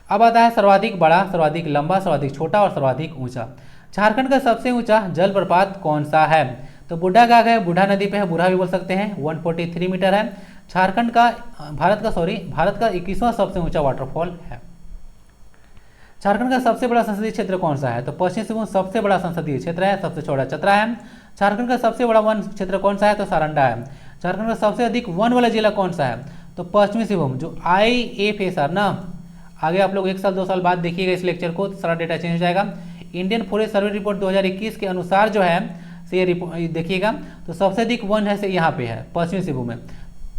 अब आता है सर्वाधिक बड़ा, सर्वाधिक लंबा, सर्वाधिक छोटा और सर्वाधिक ऊंचा। झारखंड का सबसे ऊंचा जलप्रपात कौन सा है? तो बूढ़ा गाग है, बूढ़ा नदी पे है, बूढ़ा भी बोल सकते हैं, 143 मीटर है। झारखंड का भारत का 21वां सबसे ऊंचा वाटरफॉल है। झारखंड का सबसे बड़ा संसदीय क्षेत्र कौन सा है? तो पश्चिम सिंहभूम सबसे बड़ा संसदीय क्षेत्र है, सबसे छोटा चतरा है। झारखंड का सबसे बड़ा वन क्षेत्र कौन सा है? तो सारंडा है। झारखंड का सबसे अधिक वन वाला जिला कौन सा है? तो पश्चिमी सिंहभूम जो IFSR ना, आगे आप लोग 1 साल 2 साल बाद देखिएगा इस लेक्चर को, सारा डेटा चेंज हो जाएगा। इंडियन फॉरेस्ट सर्वे रिपोर्ट 2021 के अनुसार जो है से ये देखिएगा तो सबसे अधिक वन है से यहाँ पे है पश्चिमी सिंहभूम में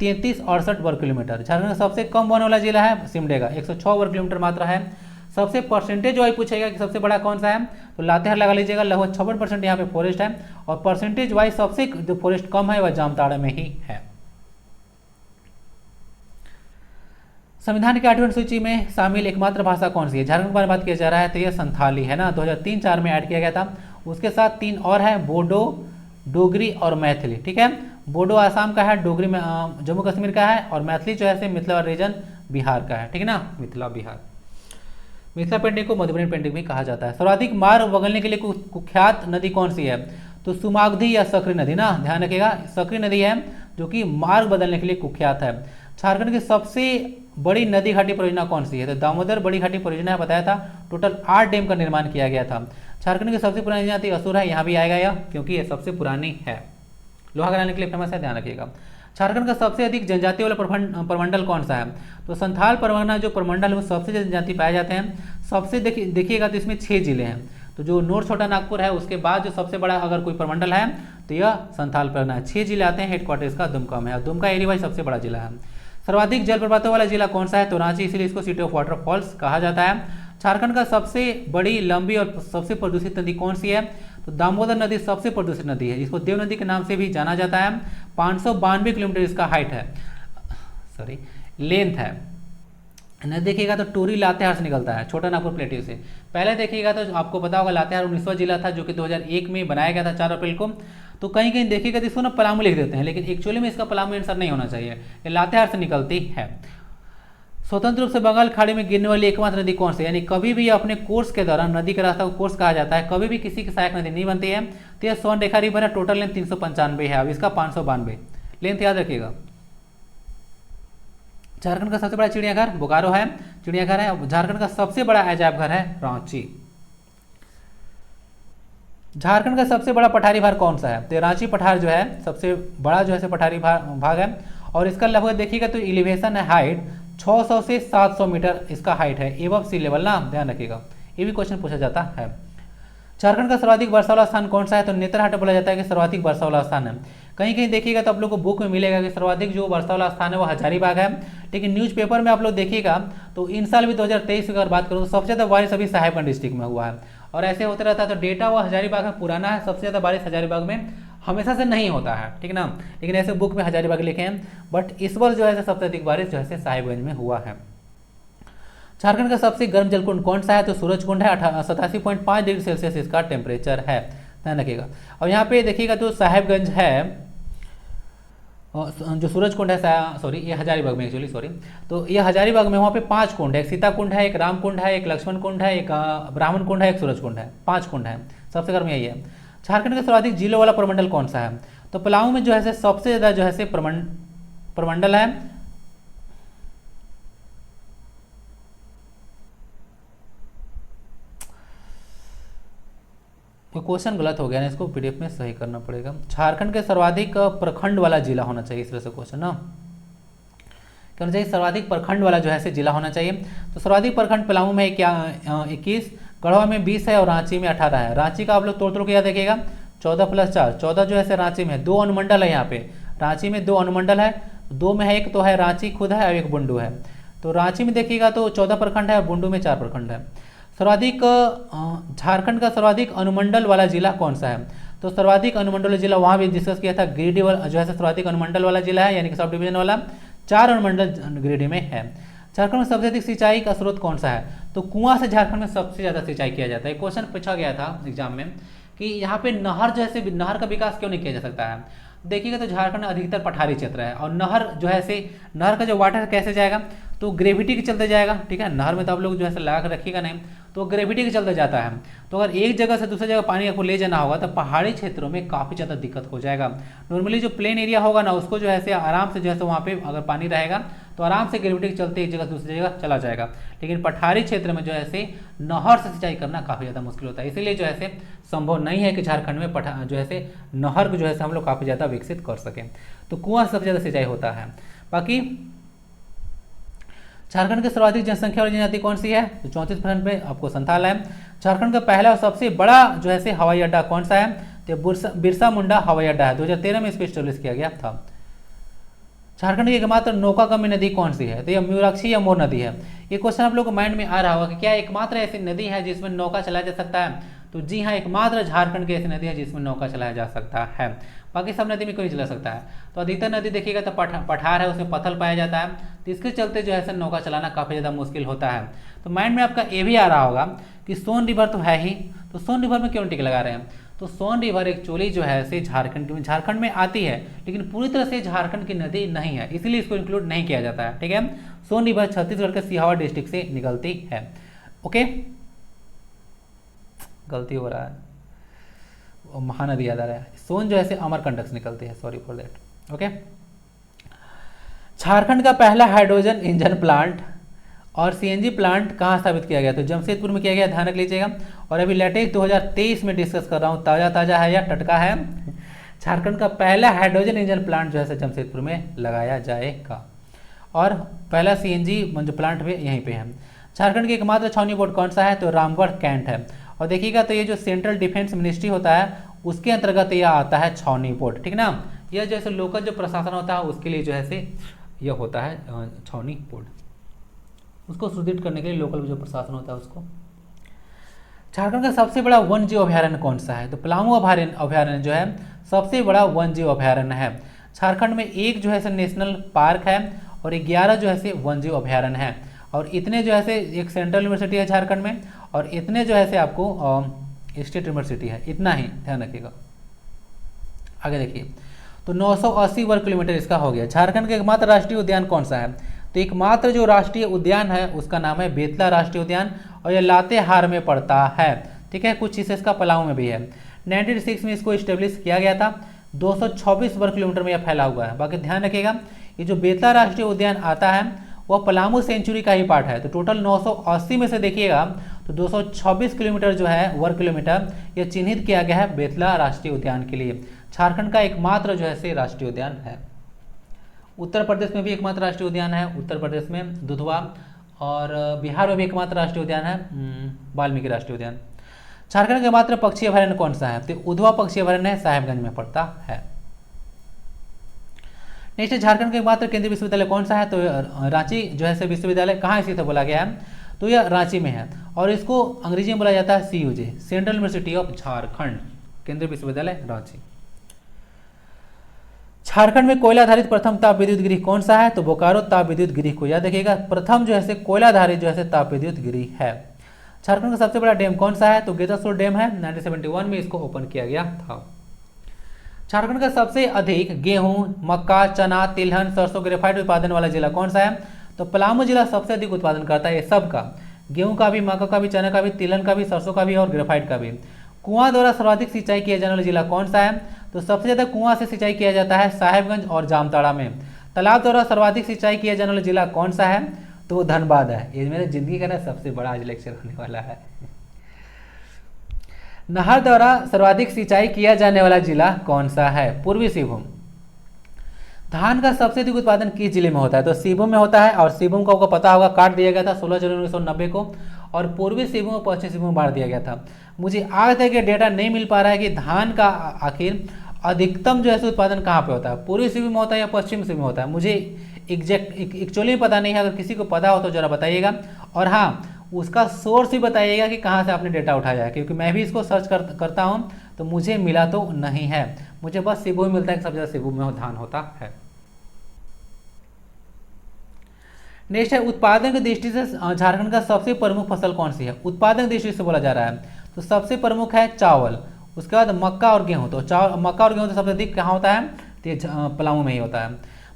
3368 वर्ग किलोमीटर। झारखंड का सबसे कम वन वाला जिला है सिमडेगा, 106 वर्ग किलोमीटर मात्रा है। सबसे परसेंटेज वाइज पूछेगा कि सबसे बड़ा कौन सा है, तो लातेहार लगा लीजिएगा, लगभग 56% यहाँ पे फॉरेस्ट है। और परसेंटेज वाइज सबसे जो फॉरेस्ट कम है वह जामताड़ा में ही है। संविधान की 8वीं अनुसूची में शामिल एकमात्र भाषा कौन सी है? झारखंड के बारे में बात किया जा रहा है तो यह संथाली है ना, 2003-4 में ऐड किया गया था। उसके साथ 3 और है, बोडो, डोगरी और मैथिली। ठीक है, बोडो आसाम का है, डोगरी में जम्मू कश्मीर का है, और मैथिली जो है मिथिला रीजन बिहार का है। ठीक है ना, मिथिला बिहार। मिथिला पेंटिंग को मधुबनी पेंटिंग भी कहा जाता है। सर्वाधिक मार्ग बगलने के लिए कुख्यात नदी कौन सी है? तो सुमागधी या सकरी नदी ना, ध्यान रखिएगा, सकरी नदी है जो कि मार्ग बदलने के लिए कुख्यात है। झारखंड की सबसे बड़ी नदी घाटी परियोजना कौन सी है? तो दामोदर बड़ी घाटी परियोजना बताया था, टोटल 8 डैम का निर्माण किया गया था। झारखंड की सबसे पुरानी जनजाति असुर है, यहाँ भी आएगा यह, क्योंकि ये सबसे पुरानी है, लोहा गलाने के लिए फेमस है, ध्यान रखिएगा। झारखंड का सबसे अधिक जनजाति वाला प्रमंडल कौन सा है? तो संथाल परगना जो प्रमंडल है वो सबसे ज्यादा जनजाति पाए जाते हैं। सबसे देखिएगा तो इसमें 6 जिले हैं, तो जो नोर्थ छोटा नागपुर है उसके बाद जो सबसे बड़ा अगर कोई प्रमंडल है तो यह संथाल परगना है। 6 जिले आते हैं, हेडक्वार्टर इसका दुमका में है, दुमका एरिया वाइज सबसे बड़ा जिला है। सर्वाधिक जलप्रपातों वाला जिला कौन सा है? तो रांची, इसलिए इसको सिटी ऑफ वाटरफॉल्स कहा जाता है। झारखंड का सबसे बड़ी, लंबी और सबसे प्रदूषित नदी कौन सी है? तो दामोदर नदी सबसे प्रदूषित नदी है, इसको देव नदी के नाम से भी जाना जाता है। 592 किलोमीटर इसका हाइट है, सॉरी लेंथ है। न देखिएगा तो टोरी लातेहार से निकलता है, छोटा नागपुर प्लेटिव से। पहले देखिएगा तो आपको पता होगा लातेहार 19वां जिला था जो कि 2001 में बनाया गया था 4 अप्रैल को। तो कहीं कहीं देखिएगा तो इसको ना पलामू लिख देते हैं, लेकिन एक्चुअली में इसका पलामू आंसर नहीं होना चाहिए, ये लातेहार से निकलती है। स्वतंत्र रूप से बंगाल खाड़ी में गिरने वाली एकमात्र नदी कौन सी? यानी कभी भी अपने कोर्स के दौरान, नदी का रास्ता को कोर्स कहा जाता है, कभी भी किसी की सहायक नदी नहीं बनती है। तो यह स्वर्ण रेखा रिवर है, टोटल लेंथ 395 है, अब इसका 592 लेंथ याद रखिएगा। झारखंड का सबसे बड़ा चिड़ियाघर बोकारो है, चिड़ियाघर है। झारखंड का सबसे बड़ा अजायब घर है रांची। झारखंड का सबसे बड़ा पठारी भाग कौन सा है? तो रांची पठार जो है सबसे बड़ा जो है पठारी भाग है, और इसका लगभग देखिएगा तो एलिवेशन है, हाइट 600 से 700 मीटर इसका हाइट है, एबव सी लेवल ना, ध्यान रखिएगा, ये भी क्वेश्चन पूछा जाता है। झारखंड का सर्वाधिक वर्षा वाला स्थान कौन सा है? तो नेतरहाट बोला जाता है कि सर्वाधिक वर्षा वाला स्थान है। कहीं कहीं देखिएगा तो आप लोग को बुक में मिलेगा कि सर्वाधिक जो वर्षा वाला स्थान है वो हजारीबाग है, लेकिन न्यूज़पेपर में आप लोग देखिएगा तो इन साल भी 2023 की अगर बात करूँ तो सबसे ज़्यादा बारिश अभी साहेबगंज डिस्ट्रिक्ट में हुआ है, और ऐसे होता रहता है। तो डेटा वो हजारीबाग में पुराना है, सबसे ज़्यादा बारिश हजारीबाग में हमेशा से नहीं होता है, ठीक ना, लेकिन ऐसे बुक में हजारीबाग लिखे हैं, बट इस वर्ष जो है सबसे अधिक बारिश जो है साहेबगंज में हुआ है। झारखंड का सबसे गर्म जलकुंड कौन सा है? तो सूरजकुंड है, 87.5 डिग्री सेल्सियस इसका टेम्परेचर है, ध्यान रखिएगा। और यहाँ पे देखिएगा तो साहेबगंज है, जो सूरजकुंड है, सॉरी ये हजारीबाग में एक्चुअली, सॉरी, तो ये हजारीबाग में वहाँ पे 5 कुंड है, एक सीता कुंड है, एक राम कुंड है, एक लक्ष्मण कुंड है, एक ब्राह्मण कुंड है, एक सूरज कुंड है, 5 कुंड है, सबसे गर्म यही है। झारखंड का सर्वाधिक जिलों वाला प्रमंडल कौन सा है? तो पलामू में जो है सबसे ज़्यादा जो है प्रमंडल है। क्वेश्चन गलत हो गया ना, इसको पीडीएफ में सही करना पड़ेगा। झारखंड के सर्वाधिक प्रखंड वाला जिला होना चाहिए, इस तरह से क्वेश्चन ना क्या होना चाहिए? सर्वाधिक प्रखंड वाला जो है जिला होना चाहिए। तो सर्वाधिक प्रखंड पलामू में क्या 21, गढ़वा में 20 है, और रांची में 18 है। रांची का आप लोग तोड़ के याद देखिएगा, 14 + 4 14 जो है रांची में 2 अनुमंडल है। यहाँ पे रांची में 2 अनुमंडल है, 2 में है, एक तो है रांची खुद है और एक बुंडू है। तो रांची में देखिएगा तो 14 प्रखंड है, बुंडू में 4 प्रखंड है। सर्वाधिक झारखंड का सर्वाधिक अनुमंडल वाला जिला कौन सा है? तो सर्वाधिक अनुमंडल जिला वहाँ भी डिस्कस किया था, गिरिडीह जो है सर्वाधिक अनुमंडल वाला जिला है, यानी कि सब डिवीजन वाला, 4 अनुमंडल गिरिडीह में है। झारखंड में सबसे अधिक सिंचाई का स्रोत कौन सा है? तो कुआं से झारखंड में सबसे ज़्यादा सिंचाई किया जाता है। क्वेश्चन पूछा गया था एग्जाम में कि यहाँ पे नहर जैसे नहर का विकास क्यों नहीं किया जा सकता है? देखिएगा तो झारखंड अधिकतर पठारी क्षेत्र है, और नहर जो है से नहर का जो वाटर कैसे जाएगा? तो ग्रेविटी के चलते जाएगा, ठीक है। नहर में तो आप लोग जो है लगा कर रखिएगा नहीं, तो ग्रेविटी के चलते जाता है। तो अगर एक जगह से दूसरी जगह पानी आपको ले जाना होगा तो पहाड़ी क्षेत्रों में काफ़ी ज़्यादा दिक्कत हो जाएगा। नॉर्मली जो प्लेन एरिया होगा ना उसको जो है आराम से जो है वहाँ पे अगर पानी रहेगा तो आराम से ग्रेविटी के चलते एक जगह से दूसरी जगह चला जाएगा। लेकिन पठारी क्षेत्र में जो है नहर से सिंचाई करना काफ़ी ज़्यादा मुश्किल होता है, इसीलिए जो है संभव नहीं है कि झारखंड में जो है नहर को जो है हम लोग काफ़ी ज़्यादा विकसित कर सकें। तो कुआं से सबसे ज़्यादा सिंचाई होता है। बाकी झारखंड की सर्वाधिक जनसंख्या वाली जनजाति कौन सी है? तो 34% पे आपको संथाल है। झारखंड का पहला और सबसे बड़ा जो है हवाई अड्डा कौन सा है? तो बिरसा मुंडा हवाई अड्डा है, 2013 में इसको स्टेब्लिश किया गया था। झारखंड की एकमात्र नौकागम्य नदी कौन सी है? तो ये म्यूराक्षी या मोर नदी है। ये क्वेश्चन आप लोग को माइंड में आ रहा होगा कि क्या एकमात्र ऐसी नदी है जिसमें नौका चलाया जा सकता है? तो जी हाँ, एकमात्र झारखंड की ऐसी नदी है जिसमें नौका चलाया जा सकता है। बाकी सब नदी में कोई चला सकता है। तो अधिकतर नदी देखिएगा तो पठार है, उसमें पत्थर पाया जाता है, तो इसके चलते जो है नौका चलाना काफ़ी ज़्यादा मुश्किल होता है। तो माइंड में आपका ये भी आ रहा होगा कि सोन रिवर तो है ही, तो सोन रिवर में क्यों टिक लगा रहे हैं? तो सोन रिवर एक्चुअली जो है से झारखंड में आती है, लेकिन पूरी तरह से झारखंड की नदी नहीं है, इसीलिए इसको इंक्लूड नहीं किया जाता है। ठीक है, सोन रिवर छत्तीसगढ़ के सिहावा डिस्ट्रिक्ट से निकलती है। ओके, गलती हो रहा है, महानदी याद आ रहा है। सोन जो है अमरकंटक से निकलती है, sorry for that. Okay, Jharkhand का पहला हाइड्रोजन इंजन प्लांट और सीएनजी प्लांट कहाँ स्थापित किया गया? तो जमशेदपुर में किया गया, ध्यान रख लीजिएगा। और अभी लेटेस्ट 2023 में डिस्कस कर रहा हूँ, ताज़ा है या टटका है। झारखंड का पहला हाइड्रोजन इंजन प्लांट जो है जमशेदपुर में लगाया जाएगा, और पहला सीएनजी जो प्लांट भी यहीं पे है। झारखंड की एकमात्र छावनी बोर्ड कौन सा है? तो रामगढ़ कैंट है। और देखिएगा तो ये जो सेंट्रल डिफेंस मिनिस्ट्री होता है उसके अंतर्गत यह आता है छावनी बोर्ड। ठीक ना, यह जैसे लोकल जो प्रशासन होता है उसके लिए जो है यह होता है छावनी बोर्ड, उसको सुदृढ़ करने के लिए लोकल जो प्रशासन होता है उसको। झारखंड का सबसे बड़ा वन जीव अभयारण्य कौन सा है? तो पलामू अभयारण्य जो है सबसे बड़ा वन जीव अभयारण्य है। झारखंड में एक जो है नेशनल पार्क है और 11 जो है वन जीव अभयारण्य है, और इतने जो है एक सेंट्रल यूनिवर्सिटी है झारखंड में, और इतने जो है आपको स्टेट यूनिवर्सिटी है, इतना ही ध्यान रखिएगा। आगे देखिए, तो 980 वर्ग किलोमीटर इसका हो गया। झारखंड का एकमात्र राष्ट्रीय उद्यान कौन सा है? तो एकमात्र जो राष्ट्रीय उद्यान है उसका नाम है बेतला राष्ट्रीय उद्यान, और यह लातेहार में पड़ता है। ठीक है, कुछ हिस्से इसका पलामू में भी है। 1996 में इसको स्टेब्लिश किया गया था। 224 वर्ग किलोमीटर में यह फैला हुआ है। बाकी ध्यान रखिएगा, ये जो बेतला राष्ट्रीय उद्यान आता है वह पलामू सेंचुरी का ही पार्ट है। तो टोटल 980 में से देखिएगा तो 224 किलोमीटर जो है वर्ग किलोमीटर यह चिन्हित किया गया है बेतला राष्ट्रीय उद्यान के लिए। झारखंड का एकमात्र जो है राष्ट्रीय उद्यान है। उत्तर प्रदेश में भी एकमात्र राष्ट्रीय उद्यान है, उत्तर प्रदेश में दुधवा, और बिहार में भी एकमात्र राष्ट्रीय उद्यान है वाल्मीकि राष्ट्रीय उद्यान। झारखंड का एकमात्र पक्षी अभयारण्य कौन सा है? तो उधवा पक्षी अभयारण्य साहेबगंज में पड़ता है। नेक्स्ट, झारखंड का एकमात्र केंद्रीय विश्वविद्यालय कौन सा है? तो रांची जो है विश्वविद्यालय कहाँ स्थित है बोला गया है, तो यह रांची में है, और इसको अंग्रेजी में बोला जाता है CUJ, central university of Jharkhand, केंद्रीय विश्वविद्यालय रांची। झारखंड में कोयला आधारित प्रथम ताप विद्युत गृह कौन सा है? तो बोकारो ताप विद्युत गृह को याद रखिएगा, प्रथम जो है कोयला आधारित जो है ताप विद्युत गृह है। झारखंड का सबसे बड़ा डैम कौन सा है? तो गेतासुर डैम है, 1971 में इसको ओपन किया गया था। झारखंड का सबसे अधिक गेहूं, मक्का, चना, तिलहन, सरसों, ग्रेफाइट उत्पादन वाला जिला कौन सा है? तो पलामू जिला सबसे अधिक उत्पादन करता है ये सब का, गेहूं का भी, मक्का का भी, चना का भी, तिलहन का भी, सरसों का भी और ग्रेफाइट का भी। कुआं द्वारा सर्वाधिक सिंचाई किया जाने वाला जिला कौन सा है? तो सबसे ज़्यादा कुआं से सिंचाई किया जाता है साहेबगंज और जामताड़ा में। तालाब द्वारा सर्वाधिक सिंचाई किया जाने वाला जिला कौन सा है? तो वो धनबाद है। ये मेरे जिंदगी का ना सबसे बड़ा आज लेक्चर होने वाला है। नहर द्वारा सर्वाधिक सिंचाई किया जाने वाला जिला कौन सा है? पूर्वी सिंहभूम। धान का सबसे अधिक उत्पादन किस जिले में होता है? तो सिंहभूम में होता है, और सिंहभूम का आपको पता होगा काट दिया गया था 16 जनवरी 1990 को, और पूर्वी सिंहभूम और पश्चिम सिंहभूम बांट दिया गया था। मुझे आज तक ये डेटा नहीं मिल पा रहा है कि धान का आखिर अधिकतम जो है उत्पादन कहाँ पे होता है, पूर्वी सिंहभूम में होता है या पश्चिम सिंहभूम में होता है, मुझे एक्चुअली पता नहीं है। अगर किसी को पता हो तो जरा बताइएगा, और हाँ उसका सोर्स भी बताइएगा कि कहाँ से आपने डेटा उठाया है, क्योंकि मैं भी इसको सर्च करता हूँ तो मुझे मिला तो नहीं है, मुझे बस सिंहभूम मिलता है कि सबसे ज़्यादा सिंहभूम में धान होता है। नेक्स्ट है, उत्पादन की दृष्टि से झारखंड का सबसे प्रमुख फसल कौन सी है? उत्पादन की दृष्टि से बोला जा रहा है तो सबसे प्रमुख है चावल, उसके बाद मक्का और गेहूं। तो मक्का और गेहूं तो सबसे अधिक कहाँ होता है? तो पलामू में ही होता है।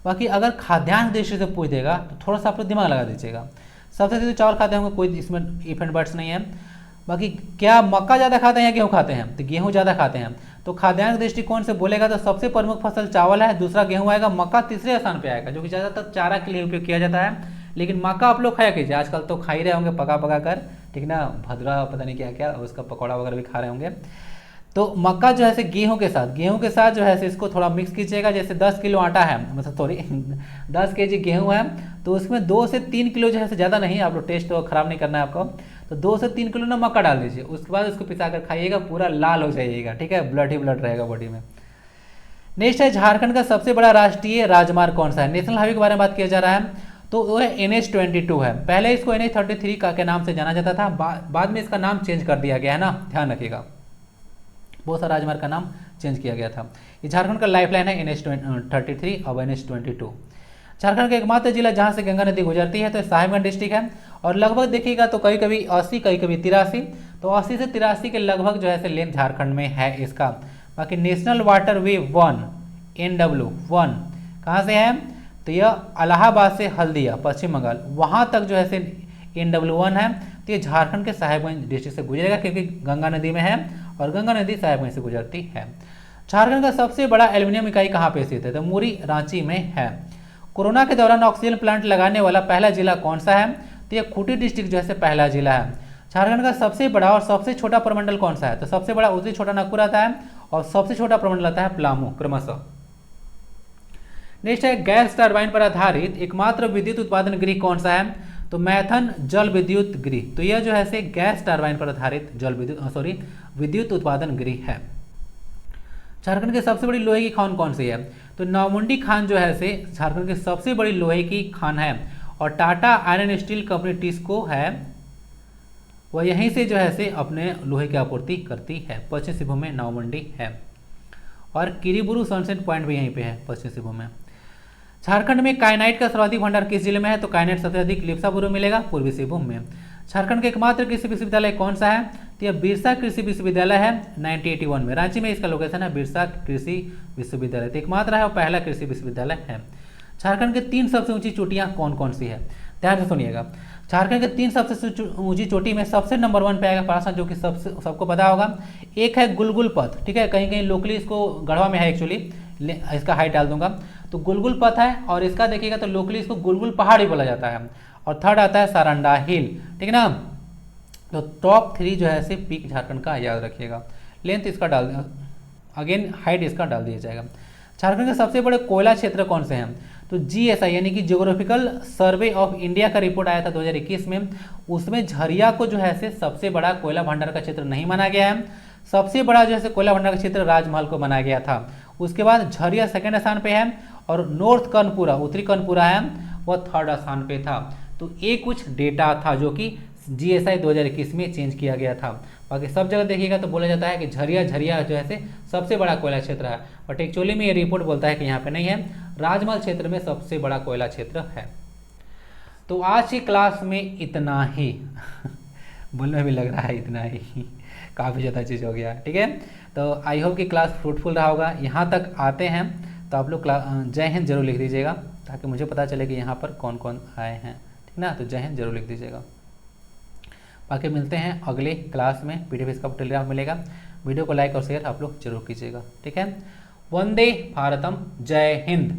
बाकी अगर खाद्यान्न दृष्टि से पूछ देगा तो थोड़ा सा आप लोग दिमाग लगा दीजिएगा, सबसे अधिक चावल खाते होंगे, कोई इसमें इफ एंड बट्स नहीं है। बाकी क्या मक्का ज़्यादा खाते हैं या गेहूँ खाते हैं? तो गेहूँ ज़्यादा खाते हैं। तो खाद्यान्न दृष्टिकोण से बोलेगा तो सबसे प्रमुख फसल चावल है, दूसरा गेहूँ आएगा, मक्का तीसरे स्थान पे आएगा, जो कि ज़्यादातर चारा के लिए उपयोग किया जाता है। लेकिन मक्का आप लोग खाया कीजिए, आजकल तो खा ही रहे होंगे पका कर, ठीक ना, भद्रा पता नहीं क्या क्या उसका पकौड़ा वगैरह भी खा रहे होंगे। तो मक्का जो है गेहूं के साथ जो है इसको थोड़ा मिक्स कीजिएगा। जैसे 10 किलो आटा है, मतलब सॉरी 10 kg गेहूं है तो उसमें 2 से 3 किलो जो है ज़्यादा नहीं, आप लोग टेस्ट तो खराब नहीं करना है आपको, तो 2 से 3 किलो नमक का डाल दीजिए। उसके बाद उसको पिसा कर खाइएगा, पूरा लाल हो जाइएगा, ठीक है, ब्लड ही ब्लड रहेगा बॉडी में। नेक्स्ट है झारखंड का सबसे बड़ा राष्ट्रीय राजमार्ग कौन सा है? नेशनल हाईवे के बारे में बात किया जा रहा है, तो वो है NH-22 है। पहले इसको NH-33 का के नाम से जाना जाता था, बाद में इसका नाम चेंज कर दिया गया है ना, ध्यान रखिएगा, बहुत सारा राजमार्ग का नाम चेंज किया गया था। ये झारखंड का लाइफलाइन है NH-33 और NH-22। झारखंड का एकमात्र जिला जहाँ से गंगा नदी गुजरती है तो साहिबगंज डिस्ट्रिक्ट है, और लगभग देखिएगा तो कभी कभी 80 कभी कभी 83, तो 80 से 83 के लगभग जो है लेंथ झारखंड में है इसका। बाकी नेशनल वाटर वे 1 NW1 कहाँ से है? तो यह इलाहाबाद से हल्दिया पश्चिम बंगाल वहाँ तक जो है NW1 है, तो ये झारखंड के साहिबगंज डिस्ट्रिक्ट से गुजरेगा क्योंकि गंगा नदी में है और गंगा नदी साहिबगंज से गुजरती है। झारखंड का सबसे बड़ा एल्यूमिनियम इकाई कहाँ पे स्थित है? तो मुरी रांची में है। कोरोना के दौरान ऑक्सीजन प्लांट लगाने वाला पहला जिला कौन सा है? तो ये खूंटी डिस्ट्रिक्ट जो है पहला जिला है। झारखंड का सबसे बड़ा और सबसे छोटा प्रमंडल कौन सा है? तो सबसे बड़ा उतरी छोटा नागपुर आता है और सबसे छोटा प्रमंडल आता है पलामू क्रमशः। नेक्स्ट है गैस टरबाइन पर आधारित एकमात्र विद्युत उत्पादन गृह कौन सा है? तो मैथन जल विद्युत गृह। तो यह जो है गैस टरबाइन पर आधारित विद्युत उत्पादन गृह है। झारखंड की सबसे बड़ी लोहे की खान कौन सी है? तो नौमुंडी खान जो है झारखंड की सबसे बड़ी लोहे की खान है, और Tata iron steel company TISCO है वह यहीं से जो है अपने लोहे की आपूर्ति करती है। पश्चिम सिंहभूम में नौमुंडी है, और किरीबुरु सनसेट पॉइंट भी यहीं पे है पश्चिम सिंहभूम में। झारखंड में काइनाइट का सर्वाधिक भंडार किस जिले में है? तो काइनाइट सबसे अधिक लिप्सापुर में मिलेगा, पूर्वी सिंहभूम में। झारखंड का एकमात्र कृषि विश्वविद्यालय कौन सा है? तो यह बिरसा कृषि विश्वविद्यालय है 1981 में। रांची में इसका लोकेशन है, बिरसा कृषि विश्वविद्यालय तो एकमात्र है और पहला कृषि विश्वविद्यालय है। झारखंड की 3 सबसे ऊंची चोटियां कौन कौन सी है? ध्यान से सुनिएगा। झारखंड के 3 सबसे ऊंची चोटी में सबसे नंबर 1 पे आएगा पारासन, जो कि सबको पता होगा। एक है गुलगुल पथ, ठीक है, कहीं कहीं लोकली इसको गढ़वा में है एक्चुअली, इसका हाइट डाल दूंगा, तो गुलगुल पथ है, और इसका देखिएगा तो लोकली इसको गुलगुल पहाड़ ही बोला जाता है। और थर्ड आता है सारंडा हिल, ठीक है ना। तो टॉप 3 जो है पीक झारखंड का याद रखिएगा। लेंथ इसका डाल अगेन हाइट इसका डाल दिया जाएगा। झारखंड के सबसे बड़े कोयला क्षेत्र कौन से हैं? तो GSI यानी कि जियोग्राफिकल सर्वे ऑफ इंडिया का रिपोर्ट आया था 2021 में, उसमें झरिया को जो है सबसे बड़ा कोयला भंडार का क्षेत्र नहीं माना गया है। सबसे बड़ा जो है कोयला भंडार का क्षेत्र राजमहल को बनाया गया था। उसके बाद झरिया सेकंड स्थान पे है, और नॉर्थ कर्णपुरा उत्तरी कर्णपुरा है वह थर्ड स्थान पे था। तो ये कुछ डेटा था जो कि GSI 2021 में चेंज किया गया था। बाकी सब जगह देखिएगा तो बोला जाता है कि झरिया जो है सबसे बड़ा कोयला क्षेत्र है, बट एक्चुअली में ये रिपोर्ट बोलता है कि यहाँ पे नहीं है, राजमहल क्षेत्र में सबसे बड़ा कोयला क्षेत्र है। तो आज की क्लास में इतना ही बोलने में भी लग रहा है इतना ही काफ़ी ज़्यादा चीज़ हो गया, ठीक है। तो आई होप कि क्लास फ्रूटफुल रहा होगा। यहाँ तक आते हैं तो आप लोग जय हिंद जरूर लिख दीजिएगा, ताकि मुझे पता चले कि यहाँ पर कौन कौन आए हैं, ठीक ना। तो जय हिंद जरूर लिख दीजिएगा। बाकी मिलते हैं अगले क्लास में, PDF इसका टेलीग्राम मिलेगा। वीडियो को लाइक और शेयर आप लोग जरूर कीजिएगा, ठीक है। वंदे भारतम, जय हिंद।